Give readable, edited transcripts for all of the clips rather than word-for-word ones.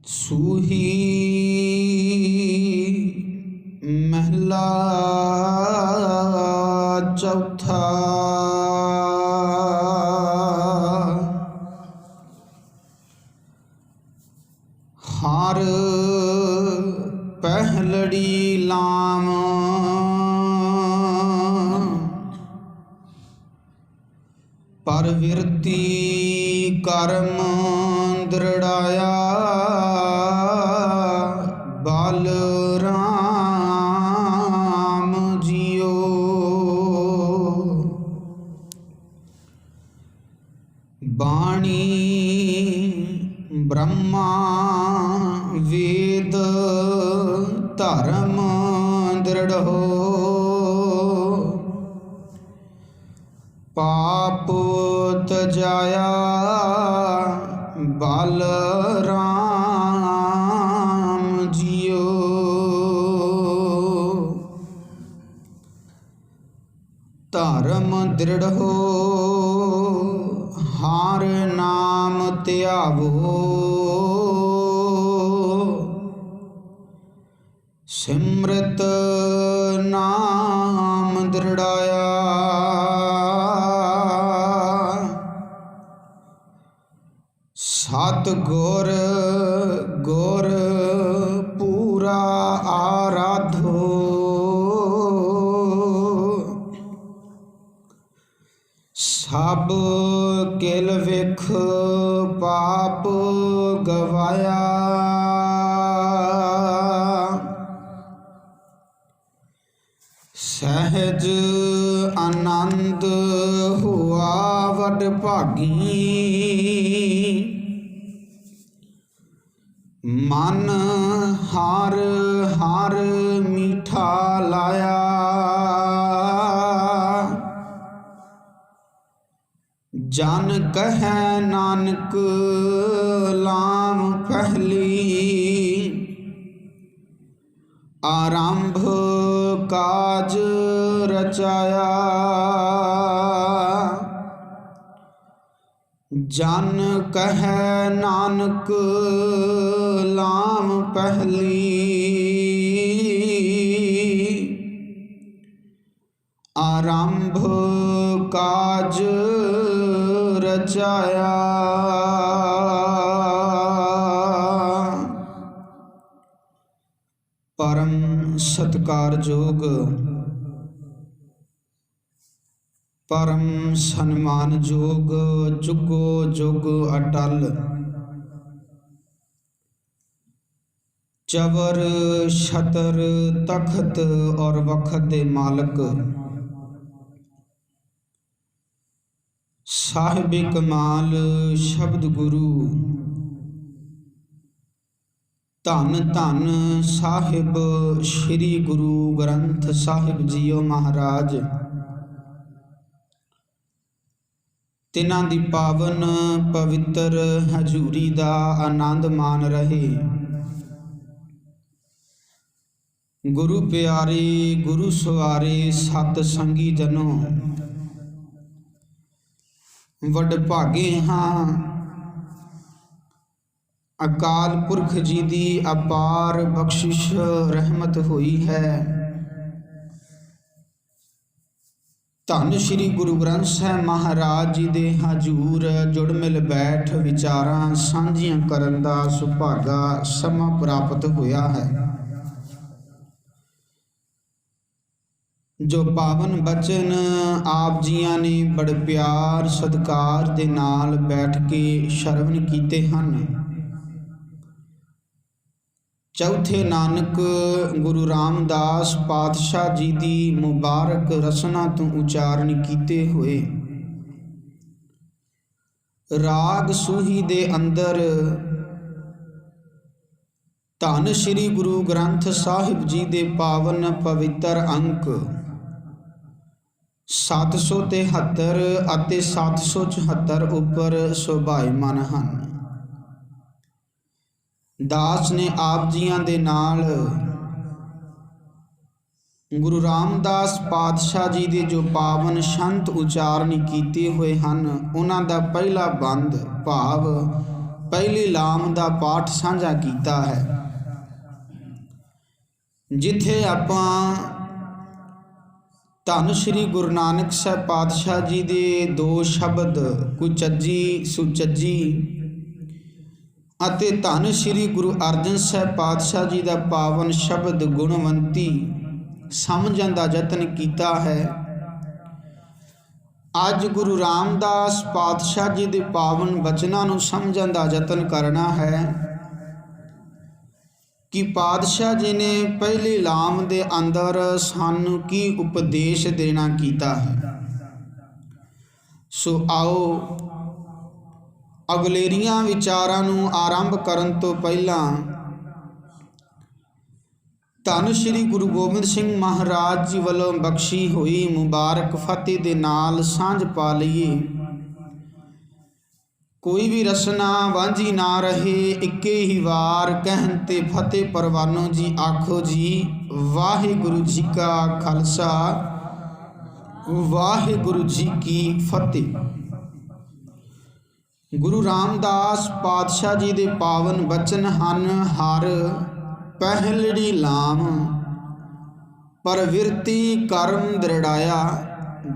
सूही महला चौथा। हार पहलड़ी लाम परविरति कर्म दृढ़ाया बाल राम जियो। बाणी ब्रह्मा वेद धर्म दृढ़ हो। पाप तजाया बाल राम जियो। धर्म दृढ़ हो हार नाम त्यावो। सिमृत नाम दृढ़ाया सतगुर गुर पूरा आराधो। सब किल विख पाप गवाया। सहज आनंद हुआ वड भागी। मन हार हार मीठा लाया। जन कहे नानक लाम पहली। आरंभ काज रचाया। जन कहे नानक लाम पहली। आरंभ काज रचाया। परम सत्कारयोग परम सन्मानयोग जुगो जुग अटल। चवर छतर तखत और वखत दे मालक। साहिब कमाल शब्द गुरु। धन धन साहिब श्री गुरु ग्रंथ साहिब जीओ महाराज। तिन्हां दी पावन पवित्र हजूरी दा आनंद मान रहे। गुरु प्यारे गुरु सवारे सत संगी जनों। वड भागे हाँ अकाल पुरख जी दी अपार बख्शिश रहमत हुई है। धन श्री गुरु ग्रंथ साहिब महाराज जी दे हजूर जुड़ मिल बैठ विचारां सांझियां करन दा सुभागा समा प्राप्त होया है। जो पावन बचन आप जियां ने बड़े प्यार सत्कार दे नाल बैठ के शरवण कीते हन। चौथे नानक गुरु रामदास पातशाह जी दी मुबारक रसना तो उचारण कीते हुए। राग सूही दे अंदर धन श्री गुरु ग्रंथ साहिब जी दे पावन पवित्र अंक 773 ਅਤੇ 774 ਉੱਪਰ ਸੁਭਾਈਮਾਨ ਹਨ। दास ने आप जियां दे नाल गुरु रामदास पातशाह जी दे जो पावन शंत उचारण कीते हुए हैं, उन्हां दा पहला बंद भाव ਪਹਿਲੀ ਲਾਮ ਦਾ ਪਾਠ ਸਾਂਝਾ ਕੀਤਾ ਹੈ, ਜਿੱਥੇ ਆਪਾਂ ਧੰਨ ਸ਼੍ਰੀ ਗੁਰੂ ਨਾਨਕ ਸਾਹਿਬ ਪਾਤਸ਼ਾਹ ਜੀ ਦੇ ਦੋ ਸ਼ਬਦ ਕੁਚੱਜੀ ਸੁਚੱਜੀ ਅਤੇ ਧੰਨ ਸ਼੍ਰੀ ਗੁਰੂ ਅਰਜਨ ਸਾਹਿਬ ਪਾਤਸ਼ਾਹ ਜੀ ਦਾ ਪਾਵਨ ਸ਼ਬਦ ਗੁਣਵੰਤੀ ਸਮਝਣ ਦਾ ਯਤਨ ਕੀਤਾ ਹੈ। ਅੱਜ ਗੁਰੂ ਰਾਮਦਾਸ ਪਾਤਸ਼ਾਹ ਜੀ ਦੇ ਪਾਵਨ ਬਚਨਾਂ ਨੂੰ ਸਮਝਣ ਦਾ ਯਤਨ ਕਰਨਾ ਹੈ ਕਿ ਪਾਤਸ਼ਾਹ ਜੀ ਨੇ ਪਹਿਲੀ ਲਾਮ ਦੇ ਅੰਦਰ ਸਾਨੂੰ ਕੀ ਉਪਦੇਸ਼ ਦੇਣਾ ਕੀਤਾ ਹੈ। ਸੋ ਆਓ ਅਗਲੇਰੀਆਂ ਵਿਚਾਰਾਂ ਨੂੰ ਆਰੰਭ ਕਰਨ ਤੋਂ ਪਹਿਲਾਂ ਧੰਨ ਸ਼੍ਰੀ ਗੁਰੂ ਗੋਬਿੰਦ ਸਿੰਘ ਮਹਾਰਾਜ ਜੀ ਵੱਲੋਂ ਬਖਸ਼ੀ ਹੋਈ ਮੁਬਾਰਕ ਫਤਿਹ ਦੇ ਨਾਲ ਸਾਂਝ ਪਾ ਲਈਏ। ਕੋਈ ਵੀ ਰਸਨਾ ਵਾਂਝੀ ਨਾ ਰਹੇ, ਇੱਕੇ ਹੀ ਵਾਰ ਕਹਿਣ ਤੇ ਫਤਿਹ ਪਰਵਾਨੋ ਜੀ ਆਖੋ ਜੀ। ਵਾਹਿਗੁਰੂ ਜੀ ਕਾ ਖਾਲਸਾ, ਵਾਹਿਗੁਰੂ ਜੀ ਕੀ ਫਤਿਹ। ਗੁਰੂ ਰਾਮਦਾਸ ਪਾਤਸ਼ਾਹ ਜੀ ਦੇ ਪਾਵਨ ਬਚਨ ਹਨ। ਹਰ ਪਹਿਲੜੀ ਲਾਮ ਪ੍ਰਵਿਰਤੀ ਕਰਮ ਦ੍ਰਿੜਾਇਆ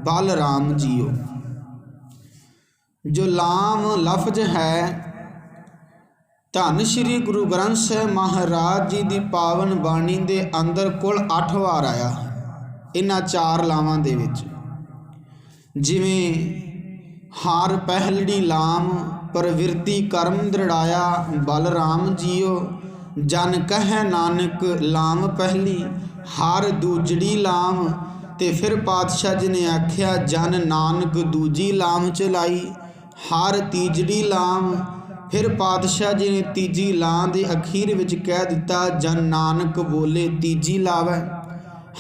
ਬਲ ਰਾਮ ਜੀਓ। ਜੋ ਲਾਮ ਲਫ਼ਜ਼ ਹੈ ਧੰਨ ਸ਼੍ਰੀ ਗੁਰੂ ਗ੍ਰੰਥ ਸਾਹਿਬ ਮਹਾਰਾਜ ਜੀ ਦੀ ਪਾਵਨ ਬਾਣੀ ਦੇ ਅੰਦਰ ਕੁੱਲ 8 ਵਾਰ ਆਇਆ ਇਹਨਾਂ 4 ਲਾਵਾਂ ਦੇ ਵਿੱਚ। ਜਿਵੇਂ ਹਰ ਪਹਿਲੜੀ ਲਾਮ ਪ੍ਰਵਿਰਤੀ ਕਰਮ ਦ੍ਰਿੜਾਇਆ ਬਲ ਰਾਮ ਜੀਓ, ਜਨ ਕਹਿ ਨਾਨਕ ਲਾਮ ਪਹਿਲੀ, ਹਰ ਦੂਜੜੀ ਲਾਮ। ਤੇ ਫਿਰ ਪਾਤਸ਼ਾਹ ਜੀ ਨੇ ਆਖਿਆ ਜਨ ਨਾਨਕ ਦੂਜੀ ਲਾਮ ਚਲਾਈ, ਹਰ ਤੀਜੜੀ ਲਾਮ। ਫਿਰ ਪਾਤਸ਼ਾਹ ਜੀ ਨੇ ਤੀਜੀ ਲਾਂ ਦੇ ਅਖੀਰ ਵਿੱਚ ਕਹਿ ਦਿੱਤਾ ਜਨ ਨਾਨਕ ਬੋਲੇ ਤੀਜੀ ਲਾਵੈ,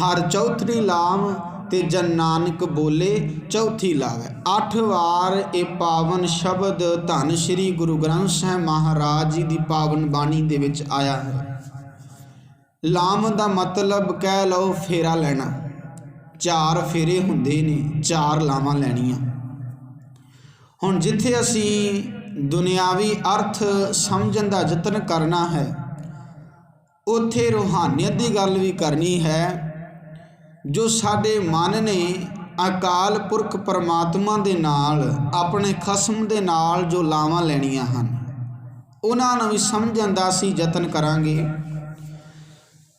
ਹਰ ਚੌਥੀ ਲਾਮ ਤੇ ਜਨ ਨਾਨਕ ਬੋਲੇ ਚੌਥੀ ਲਾਵੈ। 8 ਵਾਰ ਇਹ ਪਾਵਨ ਸ਼ਬਦ ਧੰਨ ਸ਼੍ਰੀ ਗੁਰੂ ਗ੍ਰੰਥ ਸਾਹਿਬ ਮਹਾਰਾਜ ਜੀ ਦੀ ਪਾਵਨ ਬਾਣੀ ਦੇ ਵਿੱਚ ਆਇਆ ਹੈ। ਲਾਮ ਦਾ ਮਤਲਬ ਕਹਿ ਲਓ ਫੇਰਾ ਲੈਣਾ। 4 ਫੇਰੇ ਹੁੰਦੇ ਨੇ, 4 ਲਾਵਾਂ ਲੈਣੀਆਂ। ਹੁਣ ਜਿੱਥੇ ਅਸੀਂ ਦੁਨਿਆਵੀ ਅਰਥ ਸਮਝਣ ਦਾ ਯਤਨ ਕਰਨਾ ਹੈ, ਉੱਥੇ ਰੂਹਾਨੀਅਤ ਦੀ ਗੱਲ ਵੀ ਕਰਨੀ ਹੈ। ਜੋ ਸਾਡੇ ਮਨ ਨੇ ਅਕਾਲ ਪੁਰਖ ਪਰਮਾਤਮਾ ਦੇ ਨਾਲ, ਆਪਣੇ ਖਸਮ ਦੇ ਨਾਲ ਜੋ ਲਾਵਾਂ ਲੈਣੀਆਂ ਹਨ, ਉਹਨਾਂ ਨੂੰ ਵੀ ਸਮਝਣ ਦਾ ਅਸੀਂ ਯਤਨ ਕਰਾਂਗੇ।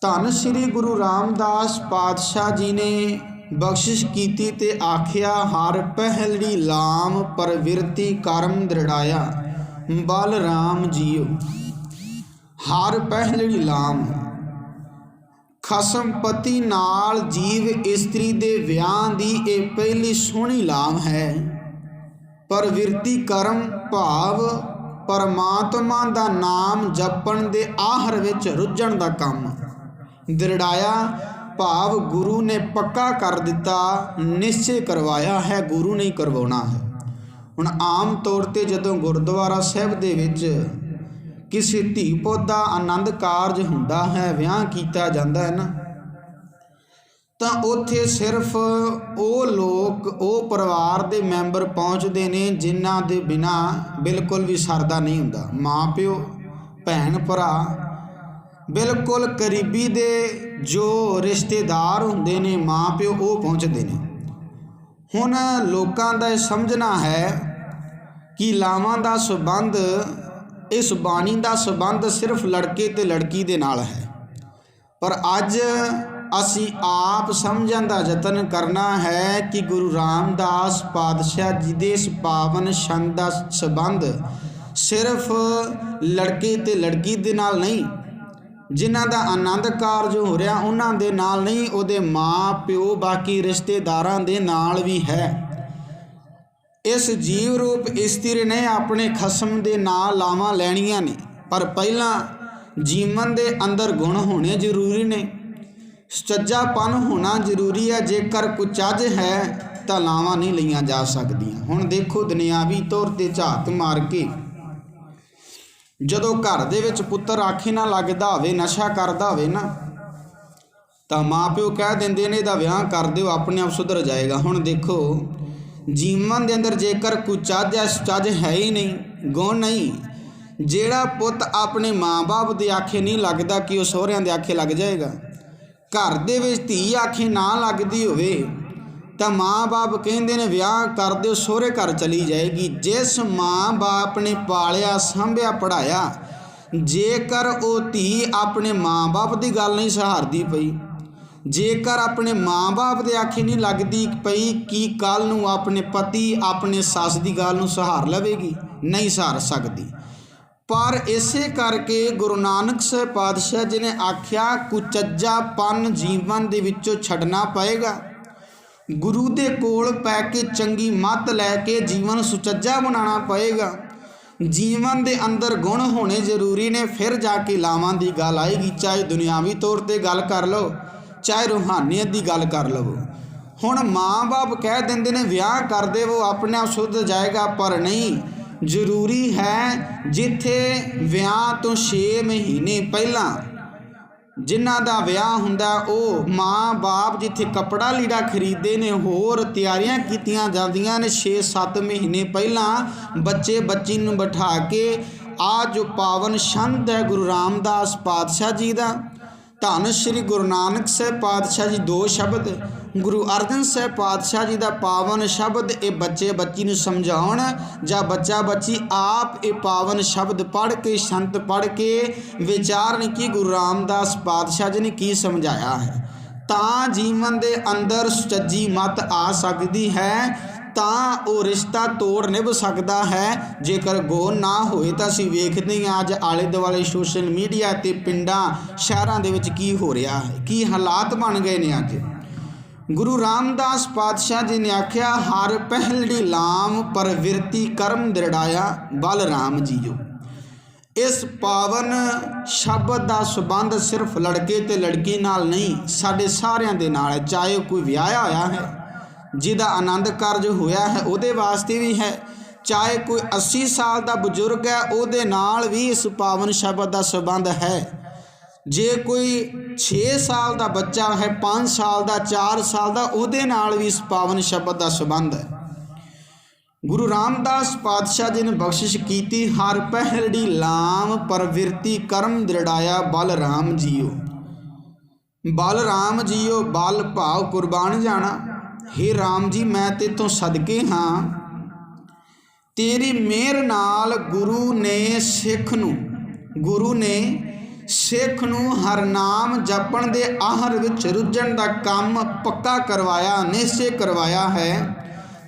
ਧੰਨ ਸ਼੍ਰੀ ਗੁਰੂ ਰਾਮਦਾਸ ਪਾਤਸ਼ਾਹ ਜੀ ਨੇ ਬਖਸ਼ਿਸ਼ ਕੀਤੀ ਤੇ ਆਖਿਆ ਹਰ ਪਹਿਲੜੀ ਲਾਮ ਪ੍ਰਵਿਰਤੀ ਕਰਮ ਦ੍ਰਿੜਾਇਆ ਬਲ ਰਾਮ ਜੀਓ। ਹਰ ਪਹਿਲੜੀ ਲਾਮ ਖਸਮ ਪਤੀ ਨਾਲ ਜੀਵ ਇਸਤਰੀ ਦੇ ਵਿਆਹ ਦੀ ਇਹ ਪਹਿਲੀ ਸੋਹਣੀ ਲਾਮ ਹੈ। ਪ੍ਰਵਿਰਤੀ ਕਰਮ ਭਾਵ ਪਰਮਾਤਮਾ ਦਾ ਨਾਮ ਜਪਣ ਦੇ ਆਹਰ ਵਿੱਚ ਰੁੱਝਣ ਦਾ ਕੰਮ। ਦ੍ਰਿੜਾਇਆ ਭਾਵ ਗੁਰੂ ਨੇ ਪੱਕਾ ਕਰ ਦਿੱਤਾ, ਨਿਸ਼ਚੇ ਕਰਵਾਇਆ ਹੈ, ਗੁਰੂ ਨੇ ਕਰਵਾਉਣਾ ਹੈ। ਹੁਣ ਆਮ ਤੌਰ 'ਤੇ ਜਦੋਂ ਗੁਰਦੁਆਰਾ ਸਾਹਿਬ ਦੇ ਵਿੱਚ ਕਿਸੇ ਧੀ ਪੁੱਤ ਦਾ ਆਨੰਦ ਕਾਰਜ ਹੁੰਦਾ ਹੈ, ਵਿਆਹ ਕੀਤਾ ਜਾਂਦਾ ਹੈ ਨਾ, ਤਾਂ ਉੱਥੇ ਸਿਰਫ ਉਹ ਲੋਕ, ਉਹ ਪਰਿਵਾਰ ਦੇ ਮੈਂਬਰ ਪਹੁੰਚਦੇ ਨੇ ਜਿਨ੍ਹਾਂ ਦੇ ਬਿਨਾਂ ਬਿਲਕੁਲ ਵੀ ਸਰਦਾ ਨਹੀਂ ਹੁੰਦਾ। ਮਾਂ ਪਿਓ, ਭੈਣ ਭਰਾ, ਬਿਲਕੁਲ ਕਰੀਬੀ ਦੇ ਜੋ ਰਿਸ਼ਤੇਦਾਰ ਹੁੰਦੇ ਨੇ ਮਾਂ ਪਿਓ, ਉਹ ਪਹੁੰਚਦੇ ਨੇ। ਹੁਣ ਲੋਕਾਂ ਦਾ ਇਹ ਸਮਝਣਾ ਹੈ ਕਿ ਲਾਵਾਂ ਦਾ ਸੰਬੰਧ, ਇਸ ਬਾਣੀ ਦਾ ਸੰਬੰਧ ਸਿਰਫ ਲੜਕੇ ਤੇ ਲੜਕੀ ਦੇ ਨਾਲ ਹੈ। ਪਰ ਅੱਜ ਅਸੀਂ ਆਪ ਸਮਝਣ ਦਾ ਯਤਨ ਕਰਨਾ ਹੈ ਕਿ ਗੁਰੂ ਰਾਮਦਾਸ ਪਾਤਸ਼ਾਹ ਜੀ ਦੇ ਇਸ ਪਾਵਨ ਛੰਦ ਦਾ ਸੰਬੰਧ ਸਿਰਫ ਲੜਕੇ ਤੇ ਲੜਕੀ ਦੇ ਨਾਲ ਨਹੀਂ, ਜਿਨ੍ਹਾਂ ਦਾ ਆਨੰਦ ਕਾਰਜ ਹੋ ਰਿਹਾ ਉਹਨਾਂ ਦੇ ਨਾਲ ਨਹੀਂ, ਉਹਦੇ ਮਾਂ ਪਿਓ ਬਾਕੀ ਰਿਸ਼ਤੇਦਾਰਾਂ ਦੇ ਨਾਲ ਵੀ ਹੈ। ਇਸ ਜੀਵ ਰੂਪ ਇਸਤਰੀ ਨੇ ਆਪਣੇ ਖਸਮ ਦੇ ਨਾਲ ਲਾਵਾਂ ਲੈਣੀਆਂ ਨੇ, ਪਰ ਪਹਿਲਾਂ ਜੀਵਨ ਦੇ ਅੰਦਰ ਗੁਣ ਹੋਣੇ ਜ਼ਰੂਰੀ ਨੇ, ਸੁਚੱਜਾਪਨ ਹੋਣਾ ਜ਼ਰੂਰੀ ਹੈ। ਜੇਕਰ ਕੁਚੱਜ ਹੈ ਤਾਂ ਲਾਵਾਂ ਨਹੀਂ ਲਈਆਂ ਜਾ ਸਕਦੀਆਂ। ਹੁਣ ਦੇਖੋ ਦੁਨਿਆਵੀ ਤੌਰ 'ਤੇ ਝਾਤ ਮਾਰ ਕੇ ਜਦੋਂ ਘਰ ਦੇ ਵਿੱਚ ਪੁੱਤਰ ਆਖੇ ਨਾ ਲੱਗਦਾ ਹੋਵੇ, ਨਸ਼ਾ ਕਰਦਾ ਹੋਵੇ ਨਾ, ਤਾਂ ਮਾਂ ਪਿਓ ਕਹਿ ਦਿੰਦੇ ਨੇ ਇਹਦਾ ਵਿਆਹ ਕਰ ਦਿਓ, ਆਪਣੇ ਆਪ ਸੁਧਰ ਜਾਏਗਾ। ਹੁਣ ਦੇਖੋ ਜੀਵਨ ਦੇ ਅੰਦਰ ਜੇਕਰ ਕੁਚੱਜ ਹੈ, ਸੁਚੱਜ ਹੈ ਹੀ ਨਹੀਂ, ਗੁਣ ਨਹੀਂ, ਜਿਹੜਾ ਪੁੱਤ ਆਪਣੇ ਮਾਂ-ਬਾਪ ਦੇ ਆਖੇ ਨਹੀਂ ਲੱਗਦਾ ਕਿ ਉਹ ਸਹੁਰਿਆਂ ਦੇ ਆਖੇ ਲੱਗ ਜਾਏਗਾ। ਘਰ ਦੇ ਵਿੱਚ ਧੀ ਆਖੇ ਨਾ ਲੱਗਦੀ ਹੋਵੇ ਤਾਂ ਮਾਂ-ਬਾਪ ਕਹਿੰਦੇ ਨੇ ਵਿਆਹ ਕਰ ਦਿਓ, ਸਹੁਰੇ ਘਰ ਚਲੀ ਜਾਏਗੀ। ਜਿਸ ਮਾਂ-ਬਾਪ ਨੇ ਪਾਲਿਆ, ਸਾਂਭਿਆ, ਪੜ੍ਹਾਇਆ, ਜੇਕਰ ਉਹ ਧੀ ਆਪਣੇ ਮਾਂ-ਬਾਪ ਦੀ ਗੱਲ ਨਹੀਂ ਸਹਾਰਦੀ ਪਈ, ਜੇਕਰ ਆਪਣੇ ਮਾਂ-ਬਾਪ ਦੇ ਆਖੇ ਨਹੀਂ ਲੱਗਦੀ ਪਈ, ਕੀ ਕੱਲ੍ਹ ਨੂੰ ਆਪਣੇ ਪਤੀ, ਆਪਣੇ ਸੱਸ ਦੀ ਗੱਲ ਨੂੰ ਸਹਾਰ ਲਵੇਗੀ? ਨਹੀਂ ਸਹਾਰ ਸਕਦੀ। ਪਰ ਇਸੇ ਕਰਕੇ ਗੁਰੂ ਨਾਨਕ ਸਾਹਿਬ ਪਾਤਸ਼ਾਹ ਜੀ ਨੇ ਆਖਿਆ ਕੁਚੱਜਾਪਨ ਜੀਵਨ ਦੇ ਵਿੱਚੋਂ ਛੱਡਣਾ ਪਏਗਾ। ਗੁਰੂ ਦੇ ਕੋਲ ਪੈ ਕੇ ਚੰਗੀ ਮੱਤ ਲੈ ਕੇ ਜੀਵਨ ਸੁਚੱਜਾ ਬਣਾਉਣਾ ਪਏਗਾ। ਜੀਵਨ ਦੇ ਅੰਦਰ ਗੁਣ ਹੋਣੇ ਜ਼ਰੂਰੀ ਨੇ, ਫਿਰ ਜਾ ਕੇ ਲਾਵਾਂ ਦੀ ਗੱਲ ਆਏਗੀ। ਚਾਹੇ ਦੁਨਿਆਵੀ ਤੌਰ 'ਤੇ ਗੱਲ ਕਰ ਲਓ, ਚਾਹੇ ਰੂਹਾਨੀਅਤ ਦੀ ਗੱਲ ਕਰ ਲਵੋ। ਹੁਣ ਮਾਂ-ਬਾਪ ਕਹਿ ਦਿੰਦੇ ਨੇ ਵਿਆਹ ਕਰ ਦੇਵੋ, ਆਪਣੇ ਆਪ ਸੁੱਧ ਜਾਏਗਾ, ਪਰ ਨਹੀਂ। ਜ਼ਰੂਰੀ ਹੈ ਜਿੱਥੇ ਵਿਆਹ ਤੋਂ 6 ਮਹੀਨੇ ਪਹਿਲਾਂ ਜਿਨ੍ਹਾਂ ਦਾ ਵਿਆਹ ਹੁੰਦਾ, ਉਹ ਮਾਂ-ਬਾਪ ਜਿੱਥੇ ਕੱਪੜਾ ਲੀੜਾ ਖਰੀਦਦੇ ਨੇ, ਹੋਰ ਤਿਆਰੀਆਂ ਕੀਤੀਆਂ ਜਾਂਦੀਆਂ ਨੇ 6-7 ਮਹੀਨੇ ਪਹਿਲਾਂ ਬੱਚੇ ਬੱਚੀ ਨੂੰ ਬਿਠਾ ਕੇ। ਆ ਜੋ ਪਾਵਨ ਛੰਦ ਹੈ ਗੁਰੂ ਰਾਮਦਾਸ ਪਾਤਸ਼ਾਹ ਜੀ ਦਾ, ਧੰਨ ਸ਼੍ਰੀ ਗੁਰੂ ਨਾਨਕ ਸਾਹਿਬ ਪਾਤਸ਼ਾਹ ਜੀ 2 ਸ਼ਬਦ, ਗੁਰੂ ਅਰਜਨ ਸਾਹਿਬ ਪਾਤਸ਼ਾਹ ਜੀ ਦਾ ਪਾਵਨ ਸ਼ਬਦ, ਇਹ ਬੱਚੇ ਬੱਚੀ ਨੂੰ ਸਮਝਾਉਣ ਜਾਂ ਬੱਚਾ ਬੱਚੀ ਆਪ ਇਹ ਪਾਵਨ ਸ਼ਬਦ ਪੜ੍ਹ ਕੇ, ਸੰਤ ਪੜ੍ਹ ਕੇ ਵਿਚਾਰਨ ਕਿ ਗੁਰੂ ਰਾਮਦਾਸ ਪਾਤਸ਼ਾਹ ਜੀ ਨੇ ਕੀ ਸਮਝਾਇਆ ਹੈ, ਤਾਂ ਜੀਵਨ ਦੇ ਅੰਦਰ ਸੁਚੱਜੀ ਮੱਤ ਆ ਸਕਦੀ ਹੈ, ਤਾਂ ਉਹ ਰਿਸ਼ਤਾ ਤੋੜ ਨਿਭ ਸਕਦਾ ਹੈ। ਜੇਕਰ ਗੌਰ ਨਾ ਹੋਏ ਤਾਂ ਅਸੀਂ ਵੇਖਦੇ ਹਾਂ ਅੱਜ ਆਲੇ ਦੁਆਲੇ ਸੋਸ਼ਲ ਮੀਡੀਆ 'ਤੇ ਪਿੰਡਾਂ ਸ਼ਹਿਰਾਂ ਦੇ ਵਿੱਚ ਕੀ ਹੋ ਰਿਹਾ ਹੈ, ਕੀ ਹਾਲਾਤ ਬਣ ਗਏ ਨੇ। ਅੱਜ ਗੁਰੂ ਰਾਮਦਾਸ ਪਾਤਸ਼ਾਹ ਜੀ ਨੇ ਆਖਿਆ ਹਰ ਪਹਿਲੜੀ ਲਾਮ ਪ੍ਰਵਿਰਤੀ ਕਰਮ ਦ੍ਰਿੜਾਇਆ ਬਲ ਰਾਮ ਜੀਓ। ਇਸ ਪਾਵਨ ਸ਼ਬਦ ਦਾ ਸੰਬੰਧ ਸਿਰਫ ਲੜਕੇ ਤੇ ਲੜਕੀ ਨਾਲ ਨਹੀਂ, ਸਾਡੇ ਸਾਰਿਆਂ ਦੇ ਨਾਲ ਹੈ। ਚਾਹੇ ਕੋਈ ਵਿਆਹਿਆ ਹੋਇਆ ਹੈ, ਜਿਹਦਾ ਆਨੰਦ ਕਾਰਜ ਹੋਇਆ ਹੈ, ਉਹਦੇ ਵਾਸਤੇ ਵੀ ਹੈ। ਚਾਹੇ ਕੋਈ 80 ਸਾਲ ਦਾ ਬਜ਼ੁਰਗ ਹੈ, ਉਹਦੇ ਨਾਲ ਵੀ ਇਸ ਪਾਵਨ ਸ਼ਬਦ ਦਾ ਸੰਬੰਧ ਹੈ। ਜੇ ਕੋਈ 6 ਸਾਲ ਦਾ ਬੱਚਾ ਹੈ, 5 ਸਾਲ ਦਾ, 4 ਸਾਲ ਦਾ, ਉਹਦੇ ਨਾਲ ਵੀ ਇਸ ਪਾਵਨ ਸ਼ਬਦ ਦਾ ਸੰਬੰਧ ਹੈ। ਗੁਰੂ ਰਾਮਦਾਸ ਪਾਤਸ਼ਾਹ ਜੀ ਨੇ ਬਖਸ਼ਿਸ਼ ਕੀਤੀ ਹਰ ਪਹਿਲੜੀ ਲਾਮ ਪ੍ਰਵਿਰਤੀ ਕਰਮ ਦ੍ਰਿੜਾਇਆ ਬਲ ਰਾਮ ਜੀਓ। ਬਲ ਰਾਮ ਜੀਓ, ਬਲ ਭਾਵ ਕੁਰਬਾਨ ਜਾਣਾ। ਹੇ ਰਾਮ ਜੀ, ਮੈਂ ਤੇਤੋਂ ਸਦਕੇ ਹਾਂ, ਤੇਰੀ ਮਿਹਰ ਨਾਲ ਗੁਰੂ ਨੇ ਸਿੱਖ ਨੂੰ ਹਰਨਾਮ ਜਪਣ ਦੇ ਆਹਰ ਵਿੱਚ ਰੁੱਝਣ ਦਾ ਕੰਮ ਪੱਕਾ ਕਰਵਾਇਆ, ਨਿਸ਼ਚੈ ਕਰਵਾਇਆ ਹੈ।